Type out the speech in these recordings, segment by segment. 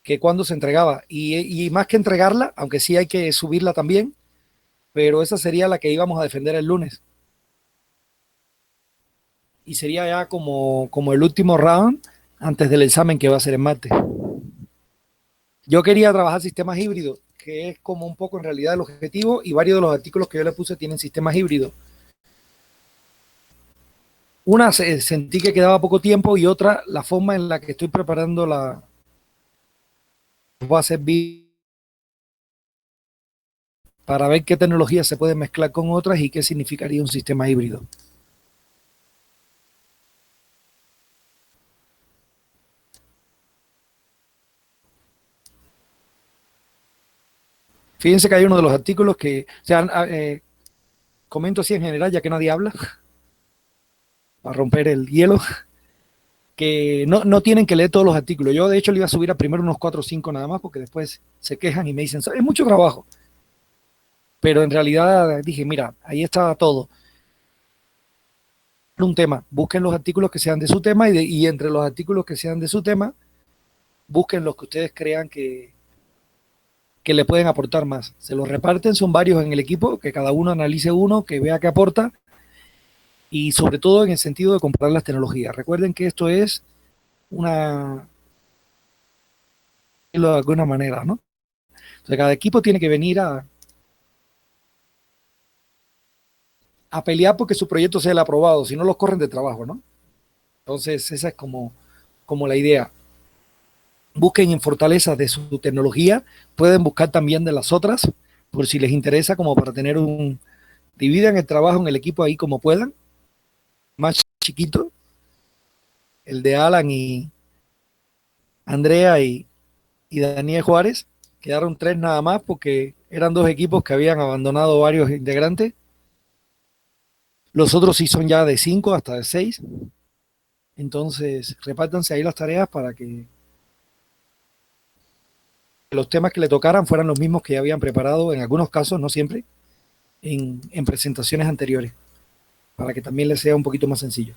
que cuándo se entregaba. Y más que entregarla, aunque sí hay que subirla también, pero esa sería la que íbamos a defender el lunes. Y sería ya como el último round antes del examen que va a ser en martes. Yo quería trabajar sistemas híbridos, que es como un poco en realidad el objetivo, y varios de los artículos que yo le puse tienen sistemas híbridos. Una sentí que quedaba poco tiempo y otra la forma en la que estoy preparando la va a ser para ver qué tecnologías se pueden mezclar con otras y qué significaría un sistema híbrido. Fíjense que hay uno de los artículos que, o sea, comento así en general, ya que nadie habla, para romper el hielo, que no tienen que leer todos los artículos. Yo, de hecho, le iba a subir a primero unos 4 o 5 nada más, porque después se quejan y me dicen, es mucho trabajo. Pero en realidad dije, mira, ahí está todo. Un tema, busquen los artículos que sean de su tema y entre los artículos que sean de su tema, busquen los que ustedes crean que le pueden aportar más. Se los reparten, son varios en el equipo, que cada uno analice uno, que vea qué aporta y sobre todo en el sentido de comprar las tecnologías. Recuerden que esto es una, de alguna manera, ¿no? Entonces cada equipo tiene que venir a pelear porque su proyecto sea el aprobado, si no los corren de trabajo, ¿no? Entonces esa es como la idea. Busquen en fortalezas de su tecnología, pueden buscar también de las otras, por si les interesa, como para tener dividan el trabajo en el equipo ahí como puedan, más chiquito, el de Alan y Andrea y Daniel Juárez, quedaron 3 nada más porque eran 2 equipos que habían abandonado varios integrantes. Los otros sí son ya de 5 hasta de 6. Entonces, repártanse ahí las tareas para que los temas que le tocaran fueran los mismos que ya habían preparado, en algunos casos, no siempre, en presentaciones anteriores, para que también les sea un poquito más sencillo.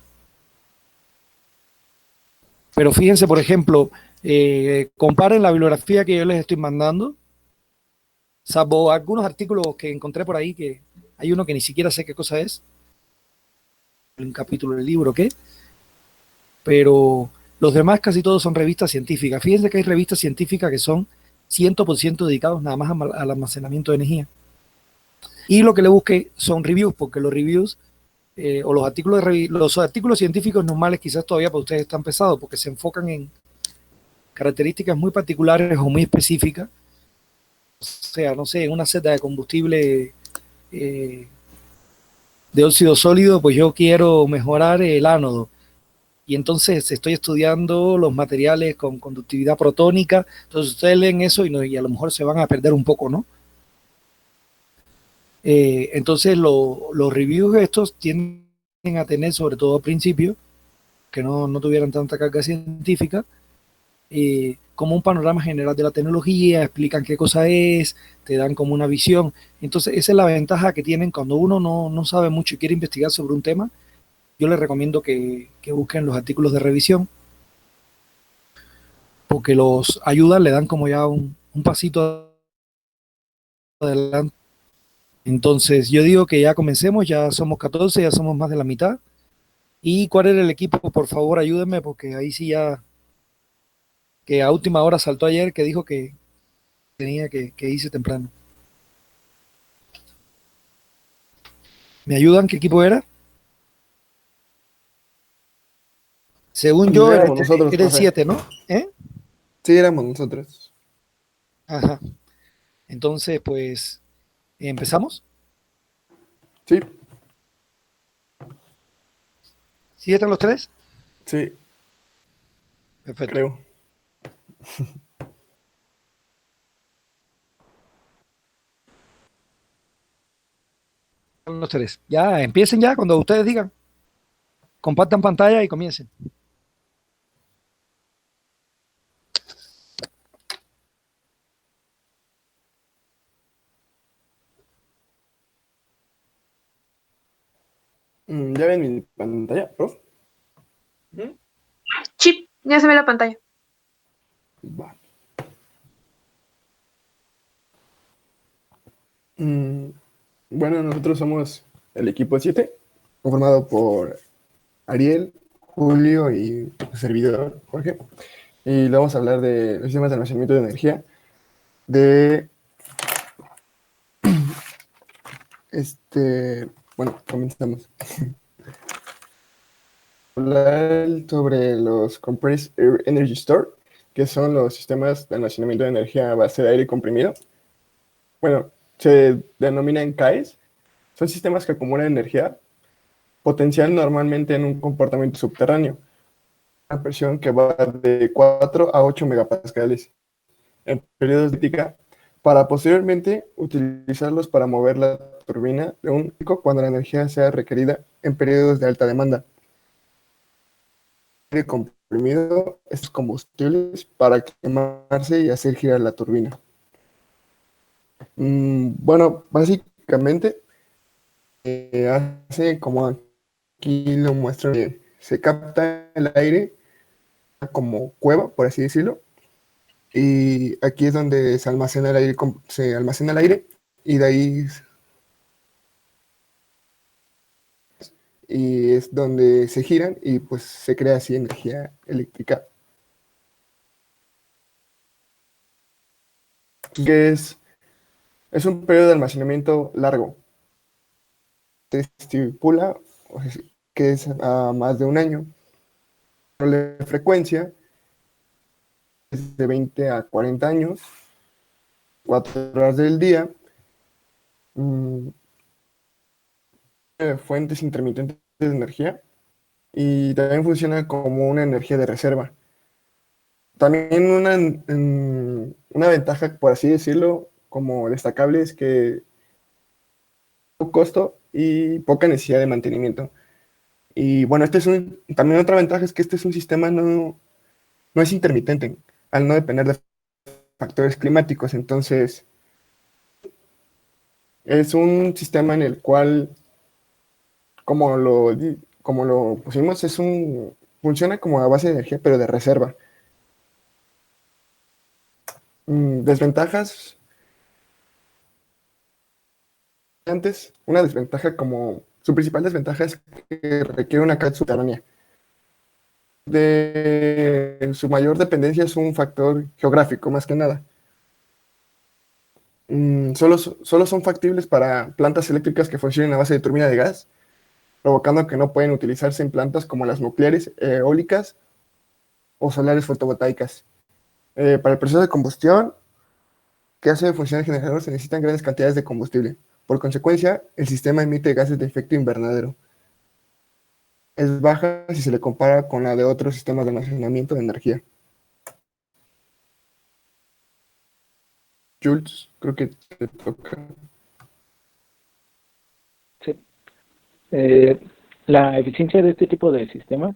Pero fíjense, por ejemplo, comparen la bibliografía que yo les estoy mandando, salvo algunos artículos que encontré por ahí, que hay uno que ni siquiera sé qué cosa es, un capítulo del libro, ¿qué? Pero los demás casi todos son revistas científicas. Fíjense que hay revistas científicas que son 100% dedicados nada más al almacenamiento de energía. Y lo que le busqué son reviews, porque los reviews o los artículos científicos normales quizás todavía para ustedes están pesados, porque se enfocan en características muy particulares o muy específicas. O sea, no sé, en una celda de combustible de óxido sólido, pues yo quiero mejorar el ánodo. Y entonces estoy estudiando los materiales con conductividad protónica. Entonces ustedes leen eso y a lo mejor se van a perder un poco, ¿no? Entonces los reviews estos tienden a tener, sobre todo al principio, que no tuvieran tanta carga científica, como un panorama general de la tecnología, explican qué cosa es, te dan como una visión. Entonces esa es la ventaja que tienen cuando uno no sabe mucho y quiere investigar sobre un tema. Yo les recomiendo que busquen los artículos de revisión porque los ayudan, le dan como ya un pasito adelante. Entonces yo digo que ya comencemos, ya somos 14, ya somos más de la mitad. ¿Y cuál era el equipo? Por favor, ayúdenme porque ahí sí ya, que a última hora saltó ayer, que dijo que tenía que irse temprano. ¿Me ayudan? ¿Qué equipo era? Según yo, Éramos nosotros, era el profe. 7, ¿no? ¿Eh? Sí, éramos nosotros. Ajá. Entonces, pues, ¿empezamos? Sí, ¿Sí están los tres? sí, Perfecto. creo. Están los tres. Ya, empiecen ya cuando ustedes digan. Compartan pantalla y comiencen. Ya ven mi pantalla, profe. ¿Mm? Chip, ya se ve la pantalla. Va. Mm, bueno, nosotros somos el equipo 7, conformado por Ariel, Julio y su servidor, Jorge. Y le vamos a hablar de los sistemas de almacenamiento de energía. De bueno, comenzamos. Hablar sobre los Compressed Air Energy Store, que son los sistemas de almacenamiento de energía a base de aire comprimido. Bueno, se denominan CAES. Son sistemas que acumulan energía potencial normalmente en un comportamiento subterráneo. Una presión que va de 4 a 8 megapascales en periodos de crítica para posteriormente utilizarlos para mover la turbina de un pico cuando la energía sea requerida en periodos de alta demanda. Aire comprimido estos combustibles para quemarse y hacer girar la turbina. Bueno, básicamente hace como aquí lo muestro, se capta el aire como cueva, por así decirlo, y aquí es donde se almacena el aire, y de ahí y es donde se giran y pues se crea así energía eléctrica. Que es un periodo de almacenamiento largo. Se estipula que es a más de un año. La frecuencia es de 20 a 40 años, 4 horas del día, mm, fuentes intermitentes de energía y también funciona como una energía de reserva. También una ventaja, por así decirlo, como destacable es que poco costo y poca necesidad de mantenimiento. Y bueno, también otra ventaja es que este es un sistema no es intermitente, al no depender de factores climáticos. Entonces, es un sistema en el cual, como lo pusimos, funciona como a base de energía, pero de reserva. Desventajas. Una desventaja su principal desventaja es que requiere una carga subterránea. Su mayor dependencia es un factor geográfico, más que nada. Solo son factibles para plantas eléctricas que funcionen a base de turbina de gas, provocando que no pueden utilizarse en plantas como las nucleares, eólicas o solares fotovoltaicas. Para el proceso de combustión que hace funcionar el generador se necesitan grandes cantidades de combustible. Por consecuencia, el sistema emite gases de efecto invernadero. Es baja si se le compara con la de otros sistemas de almacenamiento de energía. Jules, creo que te toca. Sí. La eficiencia de este tipo de sistemas,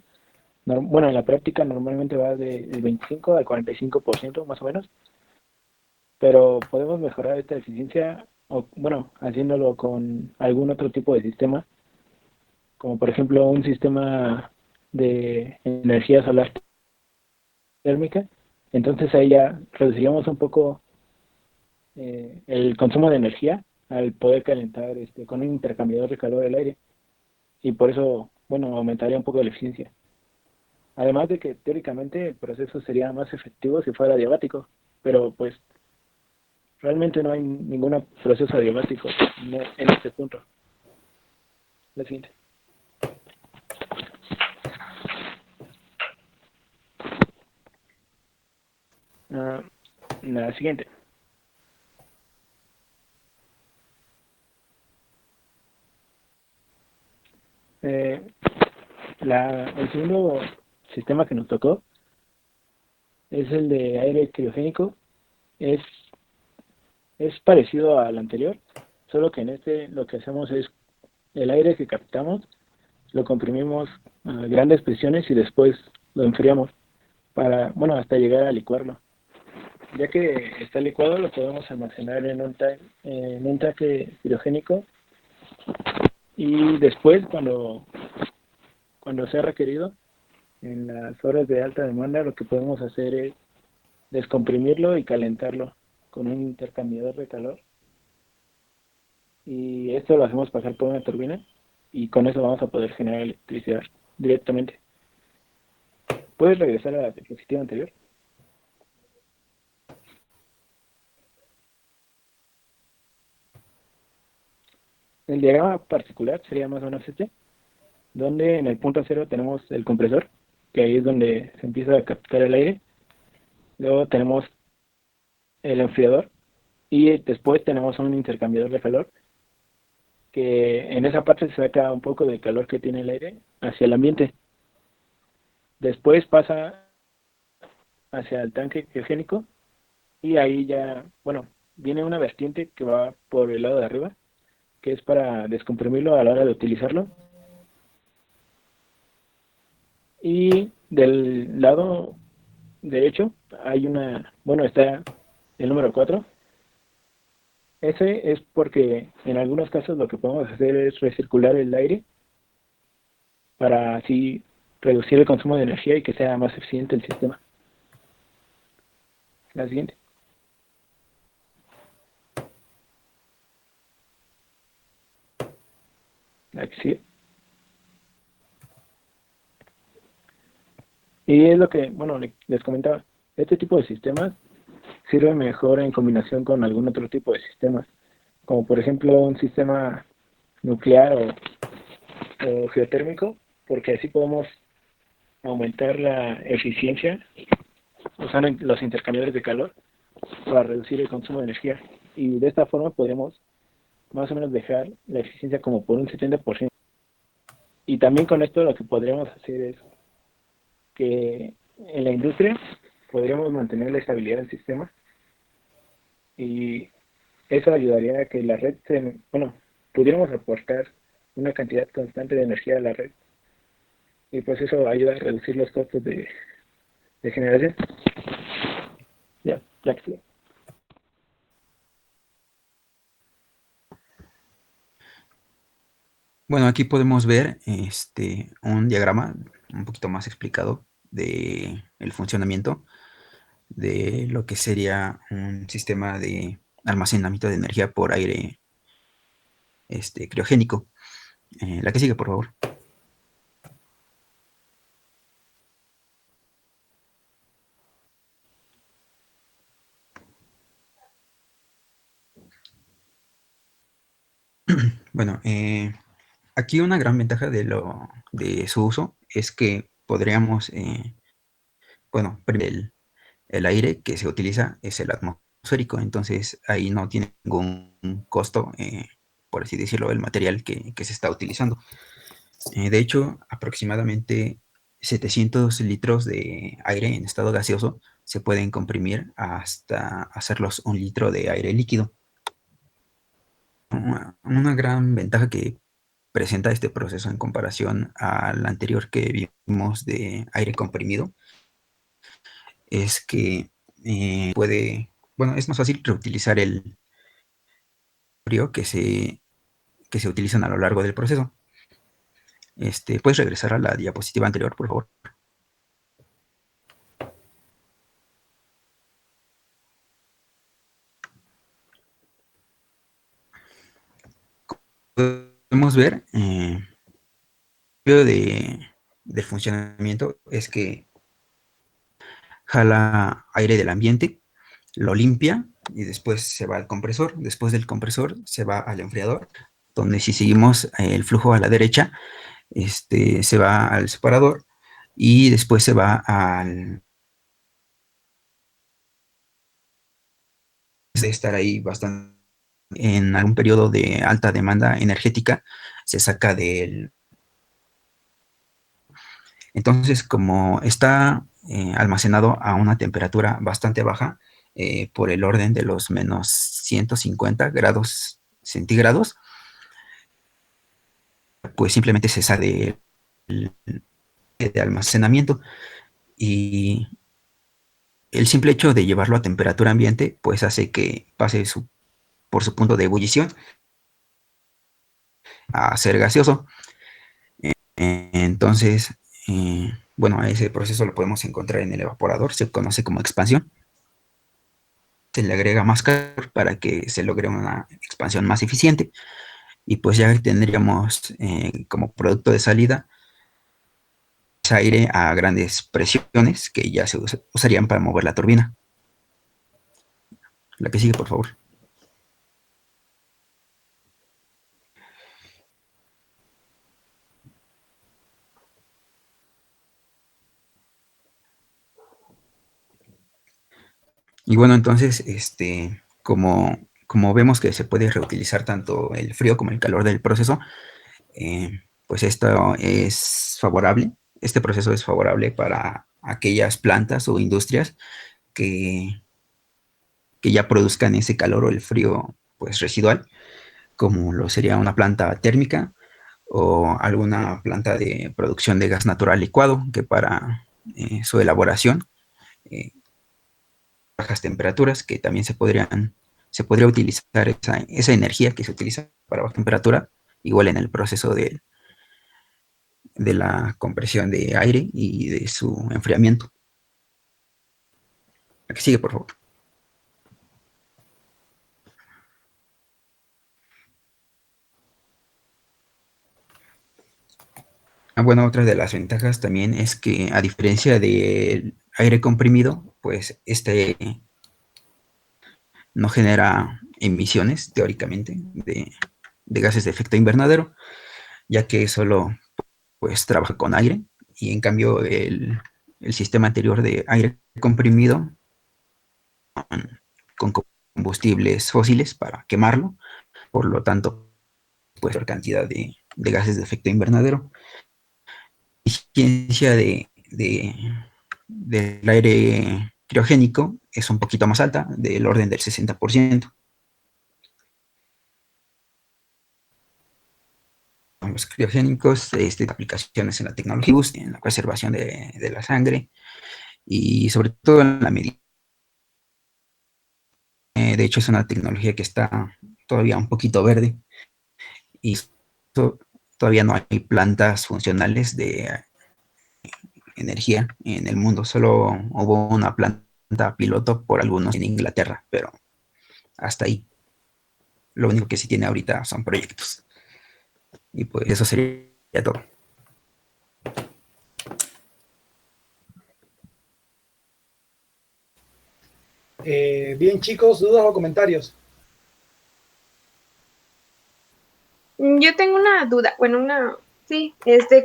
bueno, en la práctica normalmente va del 25 al 45% más o menos, pero podemos mejorar esta eficiencia, bueno, haciéndolo con algún otro tipo de sistema, como por ejemplo un sistema de energía solar térmica. Entonces ahí ya reduciríamos un poco el consumo de energía al poder calentar con un intercambiador de calor del aire, y por eso, bueno, aumentaría un poco la eficiencia. Además de que teóricamente el proceso sería más efectivo si fuera diabático, pero pues realmente no hay ningún proceso adiabático en este punto. La siguiente. La siguiente. El segundo sistema que nos tocó es el de aire criogénico. Es parecido al anterior, solo que en este lo que hacemos es el aire que captamos, lo comprimimos a grandes presiones y después lo enfriamos hasta llegar a licuarlo. Ya que está licuado, lo podemos almacenar en un tanque criogénico, y después cuando sea requerido en las horas de alta demanda, lo que podemos hacer es descomprimirlo y calentarlo con un intercambiador de calor. Y esto lo hacemos pasar por una turbina y con eso vamos a poder generar electricidad directamente. ¿Puedes regresar a la diapositiva anterior? El diagrama particular sería más o menos este, donde en el punto cero tenemos el compresor, que ahí es donde se empieza a captar el aire. Luego tenemos el enfriador y después tenemos un intercambiador de calor, que en esa parte se saca un poco del calor que tiene el aire hacia el ambiente. Después pasa hacia el tanque criogénico y ahí ya, bueno, viene una vertiente que va por el lado de arriba, que es para descomprimirlo a la hora de utilizarlo. Y del lado derecho hay una, bueno, está el número 4. Ese es porque en algunos casos lo que podemos hacer es recircular el aire para así reducir el consumo de energía y que sea más eficiente el sistema. La siguiente. La que sigue. Y es lo que, bueno, les comentaba. Este tipo de sistemas sirve mejor en combinación con algún otro tipo de sistemas, como por ejemplo un sistema nuclear o geotérmico, porque así podemos aumentar la eficiencia usando los intercambiadores de calor para reducir el consumo de energía. Y de esta forma podremos más o menos dejar la eficiencia como por un 70%. Y también con esto lo que podríamos hacer es que en la industria podríamos mantener la estabilidad del sistema y eso ayudaría a que la red bueno, pudiéramos aportar una cantidad constante de energía a la red y pues eso ayuda a reducir los costos de generación. Ya que sí. Bueno, aquí podemos ver un diagrama un poquito más explicado de el funcionamiento de lo que sería un sistema de almacenamiento de energía por aire criogénico. La que sigue, por favor. Bueno, aquí una gran ventaja de su uso es que podríamos, bueno, el aire que se utiliza es el atmosférico, entonces ahí no tiene ningún costo, por así decirlo, el material que se está utilizando. De hecho, aproximadamente 700 litros de aire en estado gaseoso se pueden comprimir hasta hacerlos 1 litro de aire líquido. Una gran ventaja que presenta este proceso en comparación al anterior que vimos de aire comprimido es que bueno, es más fácil reutilizar el frío que se utilizan a lo largo del proceso. ¿Puedes regresar a la diapositiva anterior, por favor? Podemos ver del funcionamiento es que jala aire del ambiente, lo limpia y después se va al compresor. Después del compresor se va al enfriador, donde si seguimos el flujo a la derecha, se va al separador y después se va de estar ahí bastante en algún periodo de alta demanda energética, se saca del... Entonces, como está almacenado a una temperatura bastante baja, por el orden de los menos 150 grados centígrados, pues simplemente se sale de almacenamiento y el simple hecho de llevarlo a temperatura ambiente, pues hace que pase por su punto de ebullición a ser gaseoso. Entonces, bueno, ese proceso lo podemos encontrar en el evaporador, se conoce como expansión. se le agrega más calor para que se logre una expansión más eficiente y pues ya tendríamos como producto de salida ese aire a grandes presiones que ya se usarían para mover la turbina. La que sigue, por favor. Y bueno, entonces, como vemos que se puede reutilizar tanto el frío como el calor del proceso, pues esto es favorable. Este proceso es favorable para aquellas plantas o industrias que, que ya produzcan ese calor o el frío pues residual, como lo sería una planta térmica o alguna planta de producción de gas natural licuado, que para su elaboración eh, bajas temperaturas, que también se podría utilizar esa energía que se utiliza para baja temperatura, igual en el proceso de la compresión de aire y de su enfriamiento. La que sigue, por favor. Bueno, otra de las ventajas también es que a diferencia del aire comprimido, pues no genera emisiones teóricamente de gases de efecto invernadero, ya que solo pues trabaja con aire y en cambio el sistema anterior de aire comprimido con combustibles fósiles para quemarlo, por lo tanto, pues la cantidad de gases de efecto invernadero. La eficiencia del aire criogénico es un poquito más alta, del orden del 60%. Los criogénicos, aplicaciones en la tecnología, en la preservación de la sangre y sobre todo en la medicina. De hecho, es una tecnología que está todavía un poquito verde y todavía no hay plantas funcionales de energía en el mundo. Solo hubo una planta piloto por algunos en Inglaterra, pero hasta ahí. Lo único que sí tiene ahorita son proyectos. Y pues eso sería todo. Bien, chicos, ¿dudas o comentarios? Yo tengo una duda, bueno, sí,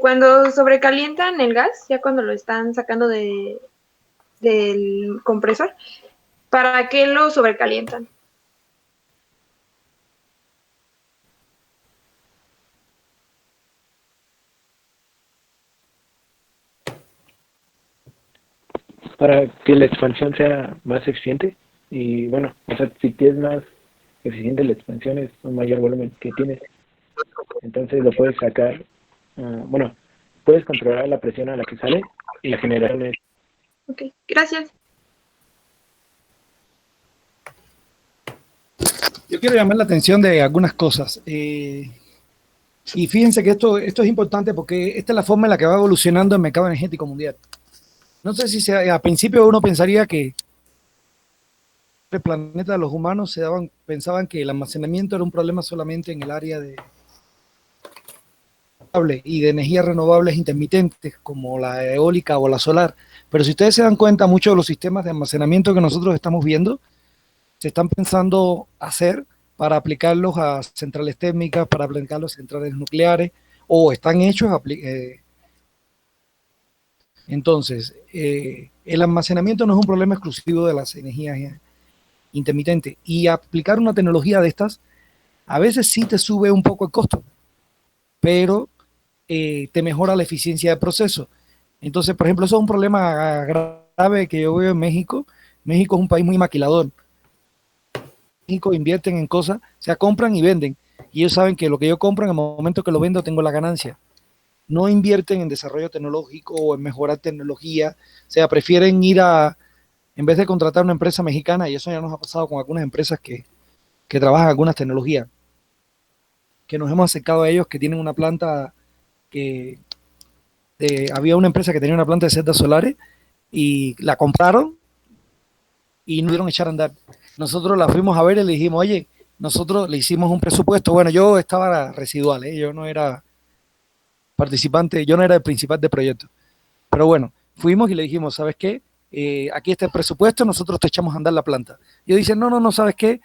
cuando sobrecalientan el gas, ya cuando lo están sacando del compresor, ¿para qué lo sobrecalientan? Para que la expansión sea más eficiente y bueno, o sea, si tienes más eficiente la expansión es un mayor volumen que tienes, entonces lo puedes sacar, bueno, puedes controlar la presión a la que sale y la generación es... Ok, gracias. Yo quiero llamar la atención de algunas cosas. Y fíjense que esto es importante porque esta es la forma en la que va evolucionando el mercado energético mundial. No sé si a principio uno pensaría que el planeta de los humanos pensaban que el almacenamiento era un problema solamente en el área y de energías renovables intermitentes como la eólica o la solar. Pero si ustedes se dan cuenta, muchos de los sistemas de almacenamiento que nosotros estamos viendo se están pensando hacer para aplicarlos a centrales térmicas, para aplicarlos a centrales nucleares, o están hechos. Entonces, el almacenamiento no es un problema exclusivo de las energías intermitentes. Y aplicar una tecnología de estas, a veces sí te sube un poco el costo, pero te mejora la eficiencia del proceso. Entonces, por ejemplo, eso es un problema grave que yo veo en México. México es un país muy maquilador. México invierten en cosas, o sea, compran y venden. Y ellos saben que lo que yo compro en el momento que lo vendo tengo la ganancia. No invierten en desarrollo tecnológico o en mejorar tecnología. O sea, prefieren en vez de contratar una empresa mexicana, y eso ya nos ha pasado con algunas empresas que trabajan algunas tecnologías, que nos hemos acercado a ellos que tienen una planta había una empresa que tenía una planta de celdas solares y la compraron y no pudieron echar a andar. nosotros la fuimos a ver y le dijimos, oye, nosotros le hicimos un presupuesto. Bueno, yo estaba residual, yo no era participante, yo no era el principal del proyecto. Pero bueno, fuimos y le dijimos, ¿sabes qué? Aquí está el presupuesto, nosotros te echamos a andar la planta. Y ellos dicen, no, ¿sabes qué?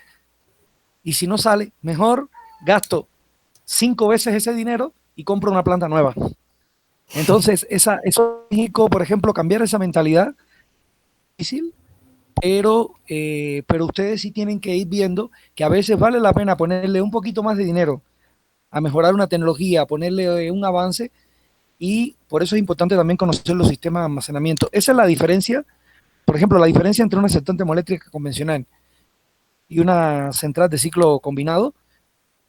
Y si no sale, mejor gasto 5 veces ese dinero y compro una planta nueva. Entonces, eso en México, por ejemplo, cambiar esa mentalidad es difícil, pero ustedes sí tienen que ir viendo que a veces vale la pena ponerle un poquito más de dinero a mejorar una tecnología, a ponerle un avance, y por eso es importante también conocer los sistemas de almacenamiento. Esa es la diferencia, por ejemplo, la diferencia entre una central termoeléctrica convencional y una central de ciclo combinado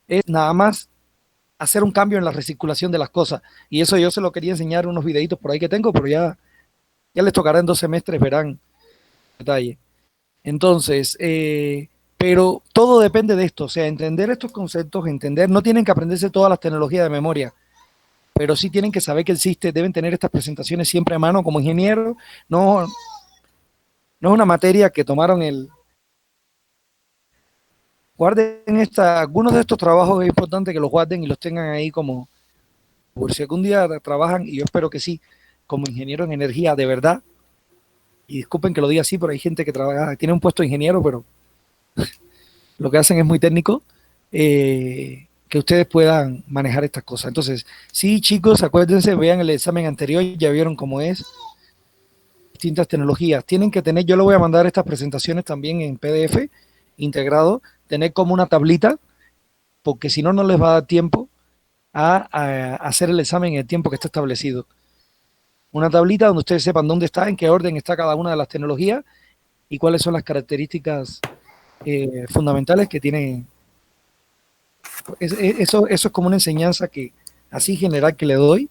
es nada más hacer un cambio en la recirculación de las cosas. Y eso yo se lo quería enseñar unos videitos por ahí que tengo, pero ya les tocará en 2 semestres, verán detalle. Entonces, pero todo depende de esto, o sea, entender estos conceptos, no tienen que aprenderse todas las tecnologías de memoria, pero sí tienen que saber que existe, deben tener estas presentaciones siempre a mano como ingeniero, no es una materia que tomaron guarden algunos de estos trabajos es importante que los guarden y los tengan ahí como, por si algún día trabajan, y yo espero que sí, como ingeniero en energía de verdad, y disculpen que lo diga así, pero hay gente que trabaja, tiene un puesto de ingeniero, pero lo que hacen es muy técnico, que ustedes puedan manejar estas cosas. Entonces, sí, chicos, acuérdense, vean el examen anterior, ya vieron cómo es, distintas tecnologías. Tienen que tener, yo le voy a mandar estas presentaciones también en PDF integrado, tener como una tablita, porque si no, no les va a dar tiempo a hacer el examen en el tiempo que está establecido. Una tablita donde ustedes sepan dónde está, en qué orden está cada una de las tecnologías y cuáles son las características fundamentales que tienen. Eso es como una enseñanza que así general que le doy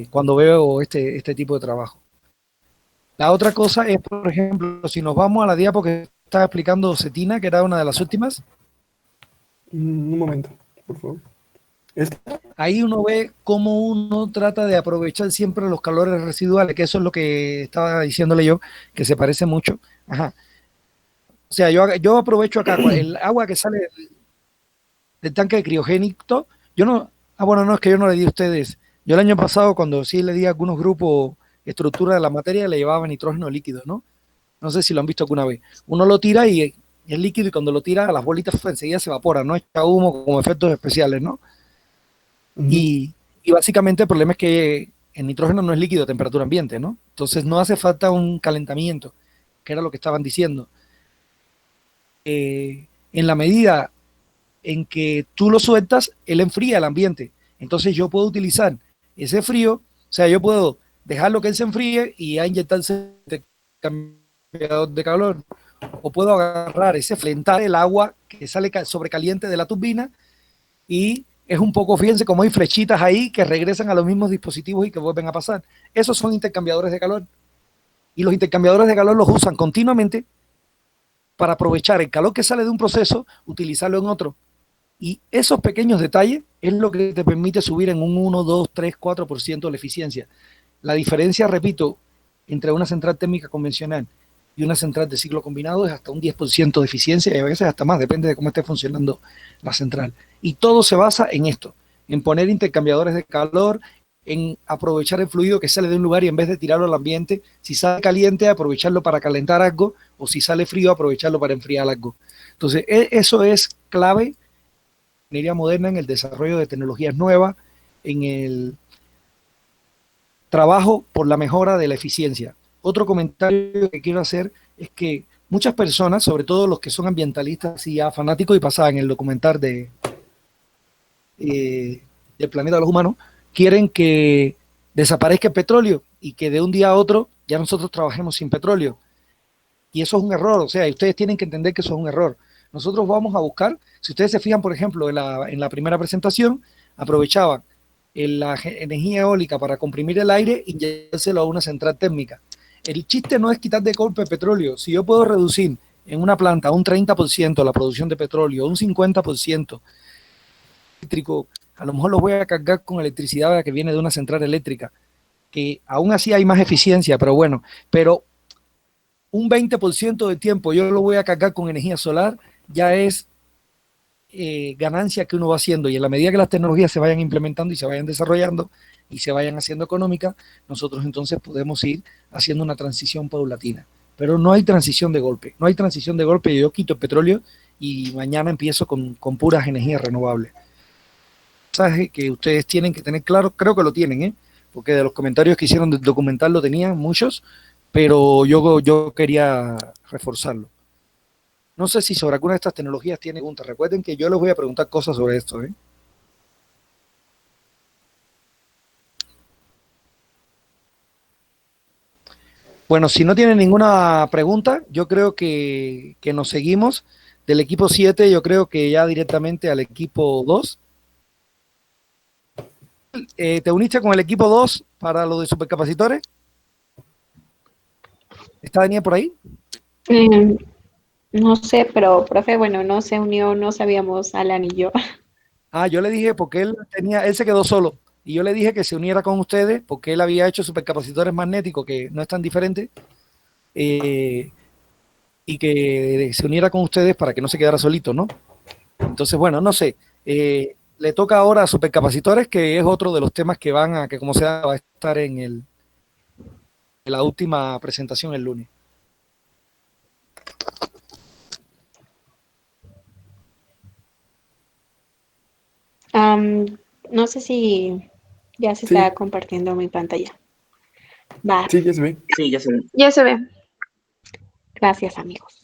cuando veo este tipo de trabajo. La otra cosa es, por ejemplo, si nos vamos a la diapo que estaba explicando Cetina, que era una de las últimas. Un momento, por favor. Ahí uno ve cómo uno trata de aprovechar siempre los calores residuales, que eso es lo que estaba diciéndole yo, que se parece mucho. Ajá. O sea, yo aprovecho acá el agua que sale del tanque de criogénico. Yo no, bueno, no, es que yo no le di a ustedes. Yo el año pasado, cuando sí le di a algunos grupos estructura de la materia, le llevaba nitrógeno líquido, ¿no? No sé si lo han visto alguna vez. Uno lo tira y es líquido, y cuando lo tira, las bolitas enseguida se evaporan, ¿no? Echa humo como efectos especiales, ¿no? Y básicamente el problema es que el nitrógeno no es líquido a temperatura ambiente, ¿no? Entonces no hace falta un calentamiento, que era lo que estaban diciendo. En la medida en que tú lo sueltas, él enfría el ambiente. Entonces yo puedo utilizar ese frío, o sea, yo puedo dejarlo que él se enfríe y a inyectarse de cambiador de calor, o puedo agarrar ese flentar el agua que sale sobrecaliente de la turbina, y es un poco, fíjense como hay flechitas ahí que regresan a los mismos dispositivos y que vuelven a pasar. Esos son intercambiadores de calor. Y los intercambiadores de calor los usan continuamente para aprovechar el calor que sale de un proceso, utilizarlo en otro. Y esos pequeños detalles es lo que te permite subir en un 1, 2, 3, 4% la eficiencia. La diferencia, repito, entre una central térmica convencional y una central de ciclo combinado es hasta un 10% de eficiencia, y a veces hasta más, depende de cómo esté funcionando la central. Y todo se basa en esto, en poner intercambiadores de calor, en aprovechar el fluido que sale de un lugar y en vez de tirarlo al ambiente, si sale caliente, aprovecharlo para calentar algo, o si sale frío, aprovecharlo para enfriar algo. Entonces, eso es clave en la ingeniería moderna, en el desarrollo de tecnologías nuevas, en el trabajo por la mejora de la eficiencia. Otro comentario que quiero hacer es que muchas personas, sobre todo los que son ambientalistas y ya fanáticos, y pasaba en el documental del planeta de los humanos, quieren que desaparezca el petróleo y que de un día a otro ya nosotros trabajemos sin petróleo. Y eso es un error, o sea, ustedes tienen que entender que eso es un error. Nosotros vamos a buscar, si ustedes se fijan, por ejemplo, en la primera presentación, aprovechaban la energía eólica para comprimir el aire y inyectárselo a una central térmica. El chiste no es quitar de golpe el petróleo. Si yo puedo reducir en una planta un 30% la producción de petróleo, un 50% eléctrico, a lo mejor lo voy a cargar con electricidad que viene de una central eléctrica, que aún así hay más eficiencia, pero bueno, pero un 20% del tiempo yo lo voy a cargar con energía solar, ya es ganancia que uno va haciendo, y en la medida que las tecnologías se vayan implementando y se vayan desarrollando y se vayan haciendo económicas, nosotros entonces podemos ir haciendo una transición paulatina. Pero no hay transición de golpe, no hay transición de golpe. Yo quito el petróleo y mañana empiezo con puras energías renovables. Mensaje que ustedes tienen que tener claro, creo que lo tienen, porque de los comentarios que hicieron del documental lo tenían muchos, pero yo quería reforzarlo. No sé si sobre alguna de estas tecnologías tiene preguntas. Recuerden que yo les voy a preguntar cosas sobre esto. Bueno, si no tienen ninguna pregunta, yo creo que nos seguimos. Del equipo 7, yo creo que ya directamente al equipo 2. ¿Te uniste con el equipo 2 para lo de supercapacitores? ¿Está Daniel por ahí? No sé, pero profe, bueno, no se unió, no sabíamos Alan y yo. Yo le dije porque él se quedó solo. Y yo le dije que se uniera con ustedes porque él había hecho supercapacitores magnéticos que no es tan diferente. Y que se uniera con ustedes para que no se quedara solito, ¿no? Entonces, bueno, no sé. Le toca ahora a supercapacitores, que es otro de los temas que que como sea, va a estar en la última presentación el lunes. No sé si ya se está compartiendo mi pantalla. Va. Sí, ya se ve. Sí, ya se ve. Ya se ve. Gracias, amigos.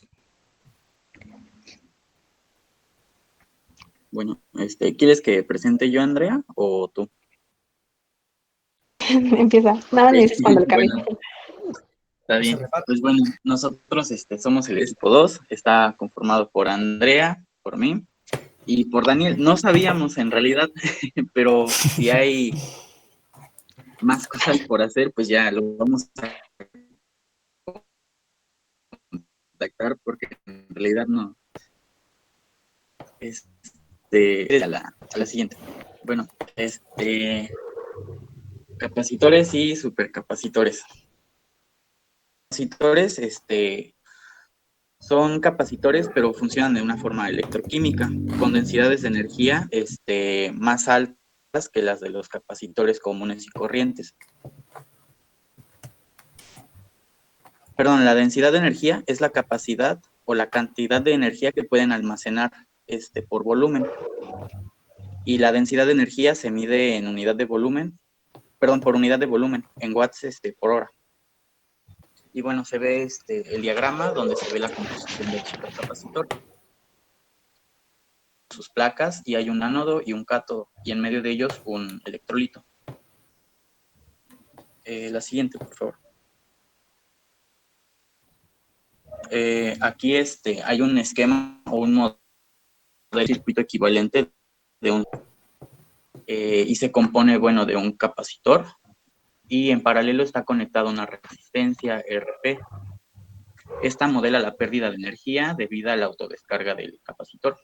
Bueno, ¿quieres que presente yo, Andrea, o tú? Empieza. Nada, me dices cuando lo cambie. Bueno, está bien. Pues bueno, nosotros somos el equipo 2, está conformado por Andrea, por mí y por Daniel. No sabíamos en realidad, pero si hay más cosas por hacer, pues ya lo vamos a contactar, porque en realidad no. A la siguiente. Bueno, capacitores y supercapacitores. Capacitores, son capacitores, pero funcionan de una forma electroquímica, con densidades de energía, más altas que las de los capacitores comunes y corrientes. Perdón, la densidad de energía es la capacidad o la cantidad de energía que pueden almacenar, por volumen. Y la densidad de energía se mide en unidad de volumen, por unidad de volumen, en watts, por hora. Y bueno, se ve el diagrama donde se ve la composición del supercapacitor. Sus placas, y hay un ánodo y un cátodo, y en medio de ellos un electrolito. La siguiente, por favor. Aquí hay un esquema o un modelo de circuito equivalente de un y se compone, bueno, de un capacitor, y en paralelo está conectada una resistencia RP. Esta modela la pérdida de energía debida a la autodescarga del capacitor.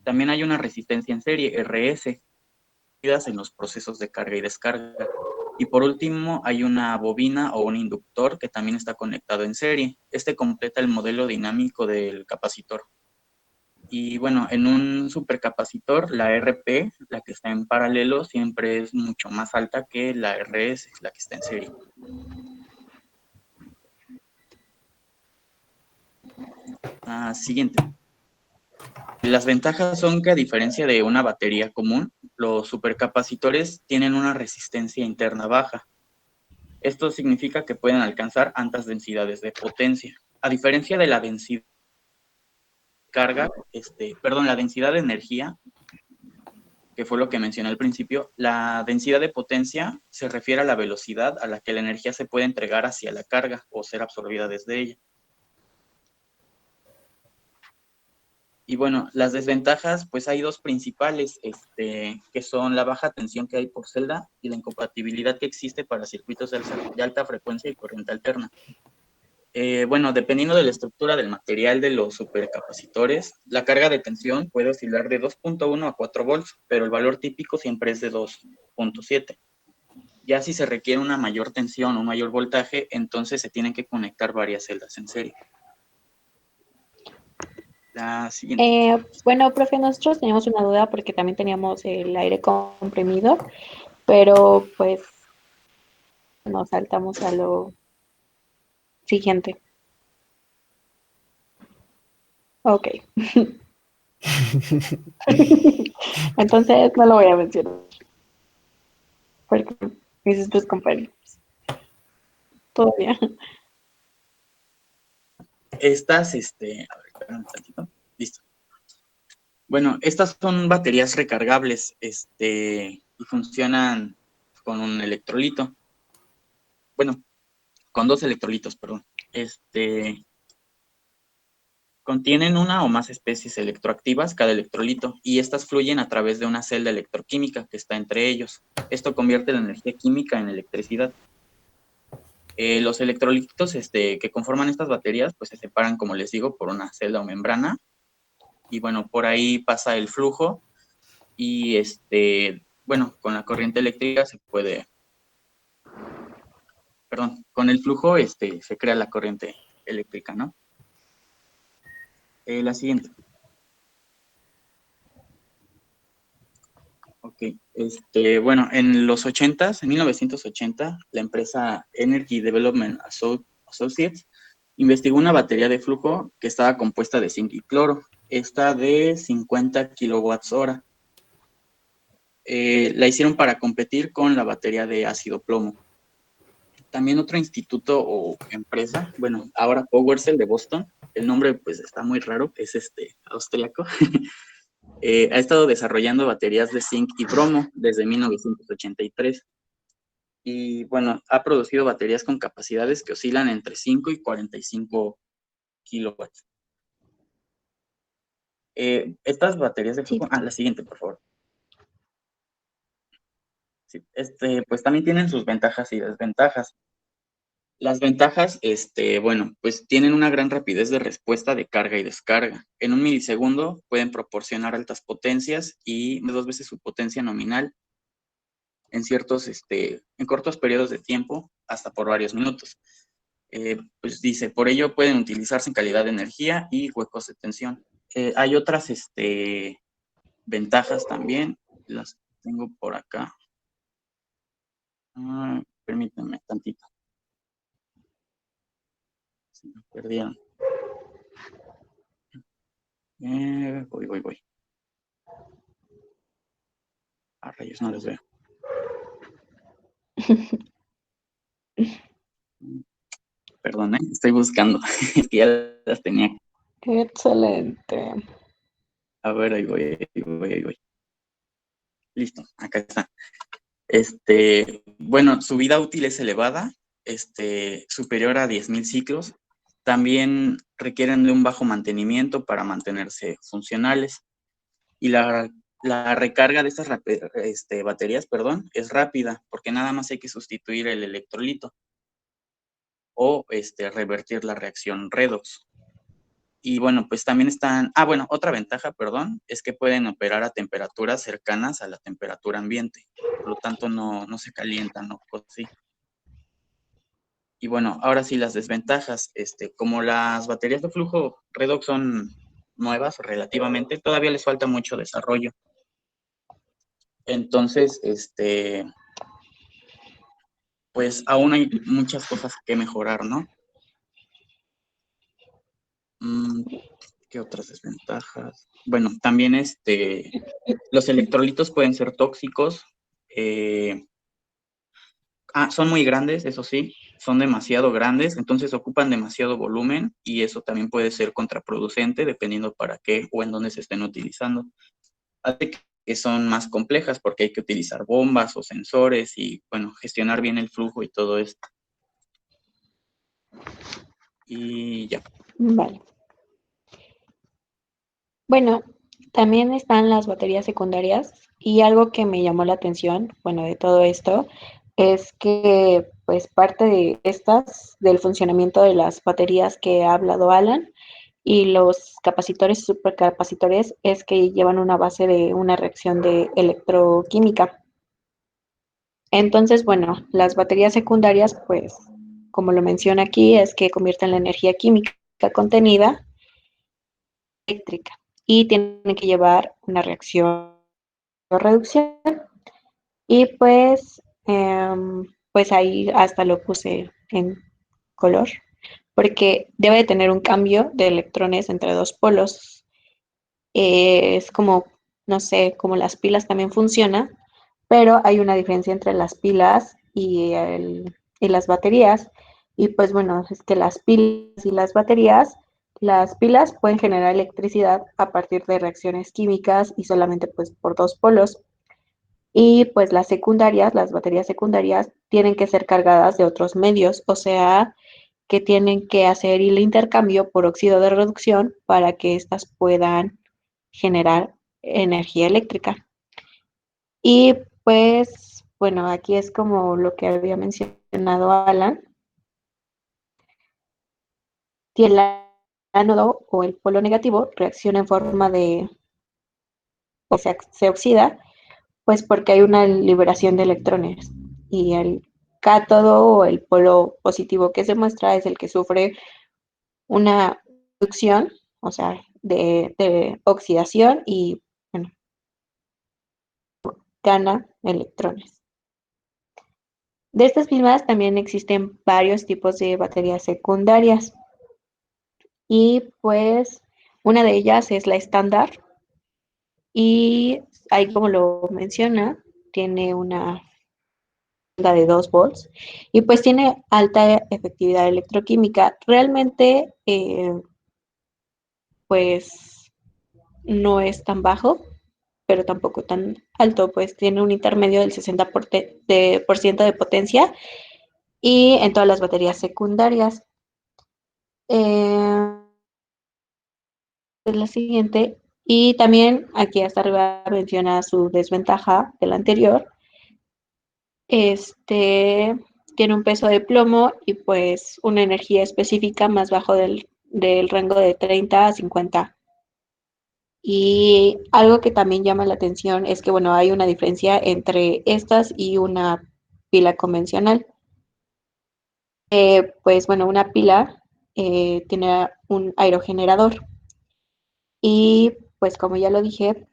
También hay una resistencia en serie, RS, en los procesos de carga y descarga. Y por último, hay una bobina o un inductor que también está conectado en serie. Completa el modelo dinámico del capacitor. Y bueno, en un supercapacitor, la RP, la que está en paralelo, siempre es mucho más alta que la RS, la que está en serie. Siguiente. Las ventajas son que, a diferencia de una batería común, los supercapacitores tienen una resistencia interna baja. Esto significa que pueden alcanzar altas densidades de potencia. A diferencia de la densidad de carga, la densidad de energía, que fue lo que mencioné al principio, la densidad de potencia se refiere a la velocidad a la que la energía se puede entregar hacia la carga o ser absorbida desde ella. Y bueno, las desventajas, pues hay dos principales, que son la baja tensión que hay por celda y la incompatibilidad que existe para circuitos de alta frecuencia y corriente alterna. Bueno, dependiendo de la estructura del material de los supercapacitores, la carga de tensión puede oscilar de 2.1 a 4 volts, pero el valor típico siempre es de 2.7. Ya si se requiere una mayor tensión, un mayor voltaje, entonces se tienen que conectar varias celdas en serie. La siguiente. Bueno, profe, nosotros teníamos una duda porque también teníamos el aire comprimido, pero pues nos saltamos a lo siguiente. Ok. Entonces no lo voy a mencionar porque mis otros compañeros todavía. Estas, a ver, espérame un tantito. Listo. Bueno, estas son baterías recargables, y funcionan con un electrolito. Bueno, con 2 electrolitos, perdón. Contienen una o más especies electroactivas cada electrolito y estas fluyen a través de una celda electroquímica que está entre ellos. Esto convierte la energía química en electricidad. Los electrolitos que conforman estas baterías pues se separan, como les digo, por una celda o membrana y bueno, por ahí pasa el flujo y bueno, con la corriente eléctrica se puede, perdón, con el flujo se crea la corriente eléctrica, ¿no? La siguiente. Ok, bueno, en los 80s, en 1980, la empresa Energy Development Associates investigó una batería de flujo que estaba compuesta de zinc y cloro, esta de 50 kilowatts hora. La hicieron para competir con la batería de ácido plomo. También otro instituto o empresa, bueno, ahora PowerCell de Boston, el nombre pues está muy raro, es austriaco, ha estado desarrollando baterías de zinc y bromo desde 1983. Y bueno, ha producido baterías con capacidades que oscilan entre 5 y 45 kilowatts. Estas baterías de flujo, la siguiente, por favor. Sí, pues también tienen sus ventajas y desventajas. Las ventajas, bueno, pues tienen una gran rapidez de respuesta de carga y descarga. En 1 milisegundo pueden proporcionar altas potencias y 2 veces su potencia nominal en en cortos periodos de tiempo, hasta por varios minutos. Pues dice, por ello pueden utilizarse en calidad de energía y huecos de tensión. Hay otras ventajas también, las tengo por acá. Permítanme tantito. Se me perdieron. Voy. A rayos, no les veo. Perdón, estoy buscando. Es que ya las tenía. Excelente. A ver, ahí voy. Listo, acá está. Bueno, su vida útil es elevada, superior a 10,000 ciclos. También requieren de un bajo mantenimiento para mantenerse funcionales. Y la recarga de estas baterías, perdón, es rápida, porque nada más hay que sustituir el electrolito o revertir la reacción redox. Y bueno, pues también están, bueno, otra ventaja, perdón, es que pueden operar a temperaturas cercanas a la temperatura ambiente, por lo tanto no se calientan o cosas así. Y bueno, ahora sí las desventajas, como las baterías de flujo redox son nuevas relativamente, todavía les falta mucho desarrollo. Entonces, pues aún hay muchas cosas que mejorar, ¿no? ¿Qué otras desventajas? Bueno, también los electrolitos pueden ser tóxicos. Son muy grandes, eso sí, son demasiado grandes, entonces ocupan demasiado volumen y eso también puede ser contraproducente dependiendo para qué o en dónde se estén utilizando. Hace que son más complejas porque hay que utilizar bombas o sensores y, bueno, gestionar bien el flujo y todo esto. Y ya. Vale. Bueno, también están las baterías secundarias y algo que me llamó la atención, bueno, de todo esto, es que pues parte de estas, del funcionamiento de las baterías que ha hablado Alan y los capacitores y supercapacitores es que llevan una base de una reacción de electroquímica. Entonces, bueno, las baterías secundarias, pues, como lo menciona aquí, es que convierten la energía química contenida en eléctrica y tienen que llevar una reacción o reducción. Y pues ahí hasta lo puse en color, porque debe de tener un cambio de electrones entre dos polos. Es como, no sé, como las pilas también funcionan, pero hay una diferencia entre las pilas y las baterías. Y pues bueno, es que las pilas y las pilas pueden generar electricidad a partir de reacciones químicas y solamente pues por dos polos. Y pues las secundarias, las baterías secundarias, tienen que ser cargadas de otros medios, o sea, que tienen que hacer el intercambio por óxido de reducción para que éstas puedan generar energía eléctrica. Y pues, bueno, aquí es como lo que había mencionado Alan, tiene el ánodo o el polo negativo reacciona en forma de, o sea, se oxida, pues porque hay una liberación de electrones y el cátodo o el polo positivo que se muestra es el que sufre una reducción, o sea, de oxidación y, bueno, gana electrones. De estas mismas también existen varios tipos de baterías secundarias y pues una de ellas es la estándar y ahí como lo menciona, tiene una de 2 volts y pues tiene alta efectividad electroquímica. Realmente pues no es tan bajo, pero tampoco tan alto, pues tiene un intermedio del 60% de potencia y en todas las baterías secundarias. Eh, es la siguiente. Y también aquí hasta arriba menciona su desventaja del anterior. Tiene un peso de plomo y pues una energía específica más bajo del rango de 30 a 50. Y algo que también llama la atención es que, bueno, hay una diferencia entre estas y una pila convencional. Pues bueno, una pila tiene un aerogenerador y pues como ya lo dije,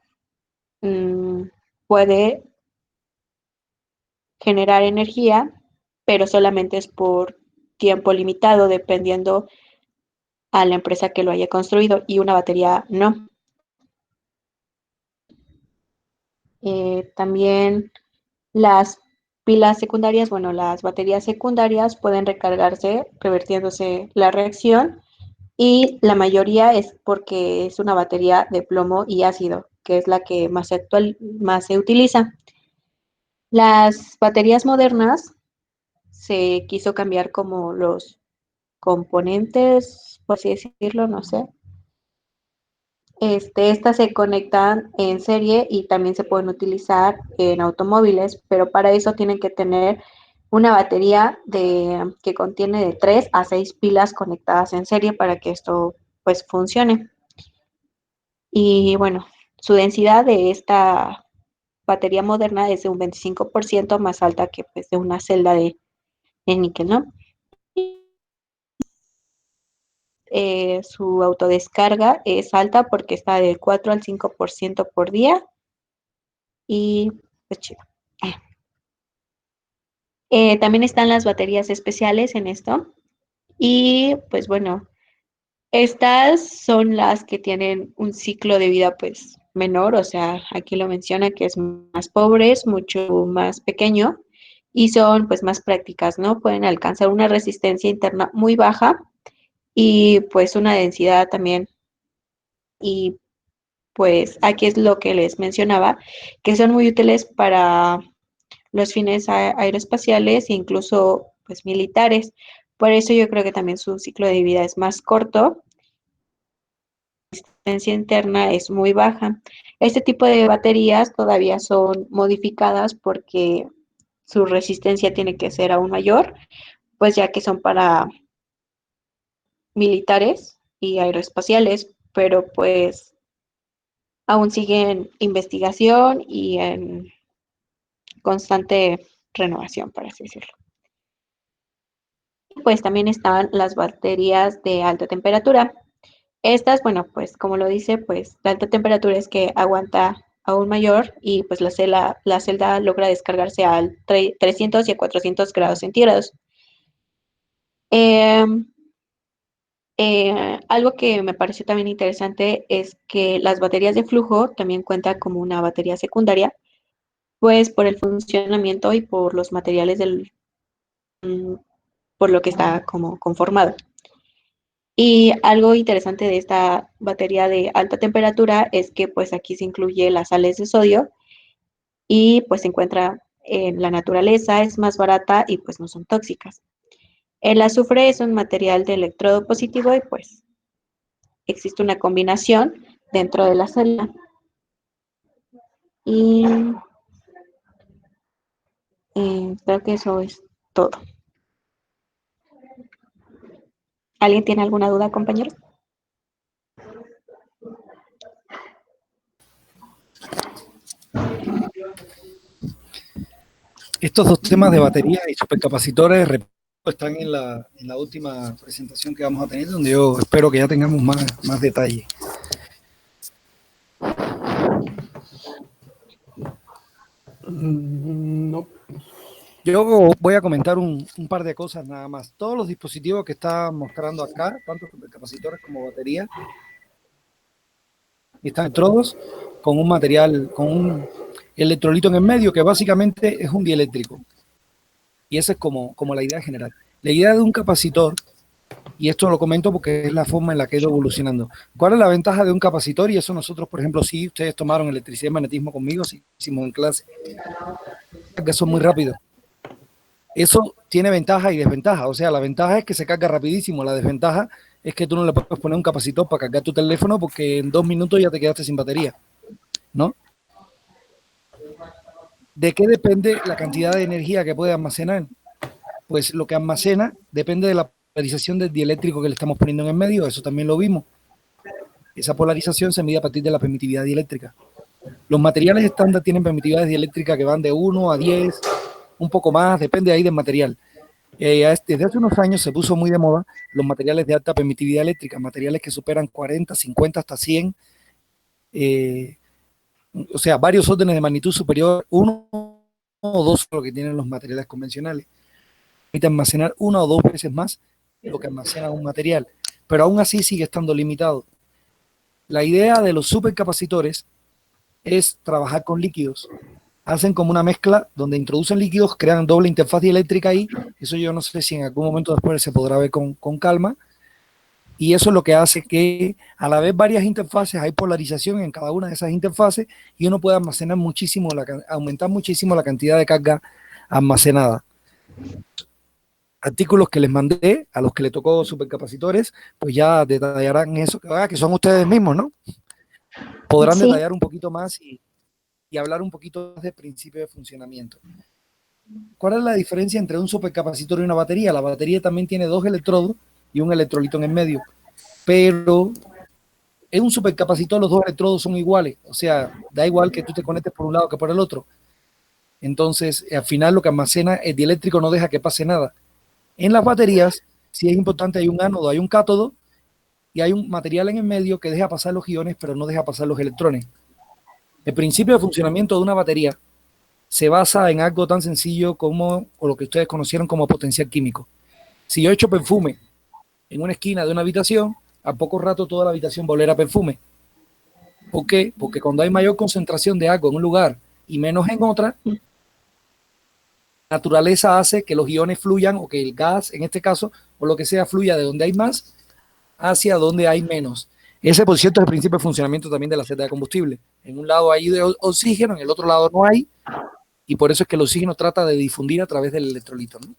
puede generar energía, pero solamente es por tiempo limitado, dependiendo a la empresa que lo haya construido, y una batería no. También las pilas secundarias, bueno, las baterías secundarias pueden recargarse revertiéndose la reacción y la mayoría es porque es una batería de plomo y ácido, que es la que más se utiliza. Las baterías modernas se quiso cambiar como los componentes, por así decirlo, no sé. Estas se conectan en serie y también se pueden utilizar en automóviles, pero para eso tienen que tener una batería que contiene de 3 a 6 pilas conectadas en serie para que esto pues funcione. Y bueno, su densidad de esta batería moderna es de un 25% más alta que pues, de una celda de níquel, ¿no? Su autodescarga es alta porque está del 4 al 5% por día y pues chido. También están las baterías especiales en esto y pues bueno, estas son las que tienen un ciclo de vida pues menor, o sea, aquí lo menciona que es más pobre, es mucho más pequeño y son pues más prácticas, ¿no? Pueden alcanzar una resistencia interna muy baja y pues una densidad también y pues aquí es lo que les mencionaba, que son muy útiles para los fines aeroespaciales e incluso pues militares. Por eso yo creo que también su ciclo de vida es más corto, la resistencia interna es muy baja. Este tipo de baterías todavía son modificadas porque su resistencia tiene que ser aún mayor, pues ya que son para militares y aeroespaciales, pero pues aún sigue en investigación y en constante renovación, por así decirlo. Pues también están las baterías de alta temperatura. Estas, bueno, pues como lo dice, pues la alta temperatura es que aguanta aún mayor y pues la celda logra descargarse a 300 y a 400 grados centígrados. Em, Algo que me pareció también interesante es que las baterías de flujo también cuentan como una batería secundaria, pues por el funcionamiento y por los materiales mm, por lo que está como conformado. Y algo interesante de esta batería de alta temperatura es que pues aquí se incluye las sales de sodio y pues se encuentra en la naturaleza, es más barata y pues no son tóxicas. El azufre es un material de electrodo positivo y pues existe una combinación dentro de la celda. Y creo que eso es todo. ¿Alguien tiene alguna duda, compañeros? Estos dos temas de batería y supercapacitores están en la última presentación que vamos a tener, donde yo espero que ya tengamos más detalle. No. Yo voy a comentar un par de cosas nada más. Todos los dispositivos que está mostrando acá, tanto supercapacitores como baterías, están todos con un material, con un electrolito en el medio, que básicamente es un dieléctrico. Y esa es como la idea general. La idea de un capacitor, y esto lo comento porque es la forma en la que he ido evolucionando. ¿Cuál es la ventaja de un capacitor? Y eso nosotros, por ejemplo, si ustedes tomaron electricidad y magnetismo conmigo, si hicimos en clase, que son muy rápidos. Eso tiene ventaja y desventaja. O sea, la ventaja es que se carga rapidísimo. La desventaja es que tú no le puedes poner un capacitor para cargar tu teléfono porque en 2 minutos ya te quedaste sin batería, ¿no? ¿De qué depende la cantidad de energía que puede almacenar? Pues lo que almacena depende de la polarización del dieléctrico que le estamos poniendo en el medio. Eso también lo vimos. Esa polarización se mide a partir de la permitividad dieléctrica. Los materiales estándar tienen permitividades dieléctricas que van de 1 a 10, un poco más, depende ahí del material. Desde hace unos años se puso muy de moda los materiales de alta permitividad eléctrica, materiales que superan 40, 50 hasta 100, o sea, varios órdenes de magnitud superior, 1 o 2 lo que tienen los materiales convencionales. Permite almacenar 1 o 2 veces más lo que almacena un material, pero aún así sigue estando limitado. La idea de los supercapacitores es trabajar con líquidos. Hacen como una mezcla donde introducen líquidos, crean doble interfaz dieléctrica ahí. Eso yo no sé si en algún momento después se podrá ver con calma. Y eso es lo que hace que al haber varias interfaces hay polarización en cada una de esas interfaces y uno puede almacenar muchísimo, aumentar muchísimo la cantidad de carga almacenada. Artículos que les mandé a los que le tocó supercapacitores, pues ya detallarán eso, que son ustedes mismos, ¿no? Podrán detallar un poquito más y hablar un poquito más del principio de funcionamiento. ¿Cuál es la diferencia entre un supercapacitor y una batería? La batería también tiene 2 electrodos y un electrolito en el medio, pero en un supercapacitor los 2 electrodos son iguales, o sea, da igual que tú te conectes por un lado que por el otro. Entonces, al final lo que almacena el dieléctrico no deja que pase nada. En las baterías, sí es importante, hay un ánodo, hay un cátodo y hay un material en el medio que deja pasar los iones, pero no deja pasar los electrones. El principio de funcionamiento de una batería se basa en algo tan sencillo como o lo que ustedes conocieron como potencial químico. Si yo echo perfume en una esquina de una habitación, a poco rato toda la habitación va a oler a perfume. ¿Por qué? Porque cuando hay mayor concentración de algo en un lugar y menos en otra, la naturaleza hace que los iones fluyan o que el gas, en este caso, o lo que sea, fluya de donde hay más hacia donde hay menos. Ese, por cierto, es el principio de funcionamiento también de la celda de combustible. En un lado hay oxígeno, en el otro lado no hay, y por eso es que el oxígeno trata de difundir a través del electrolito, ¿no?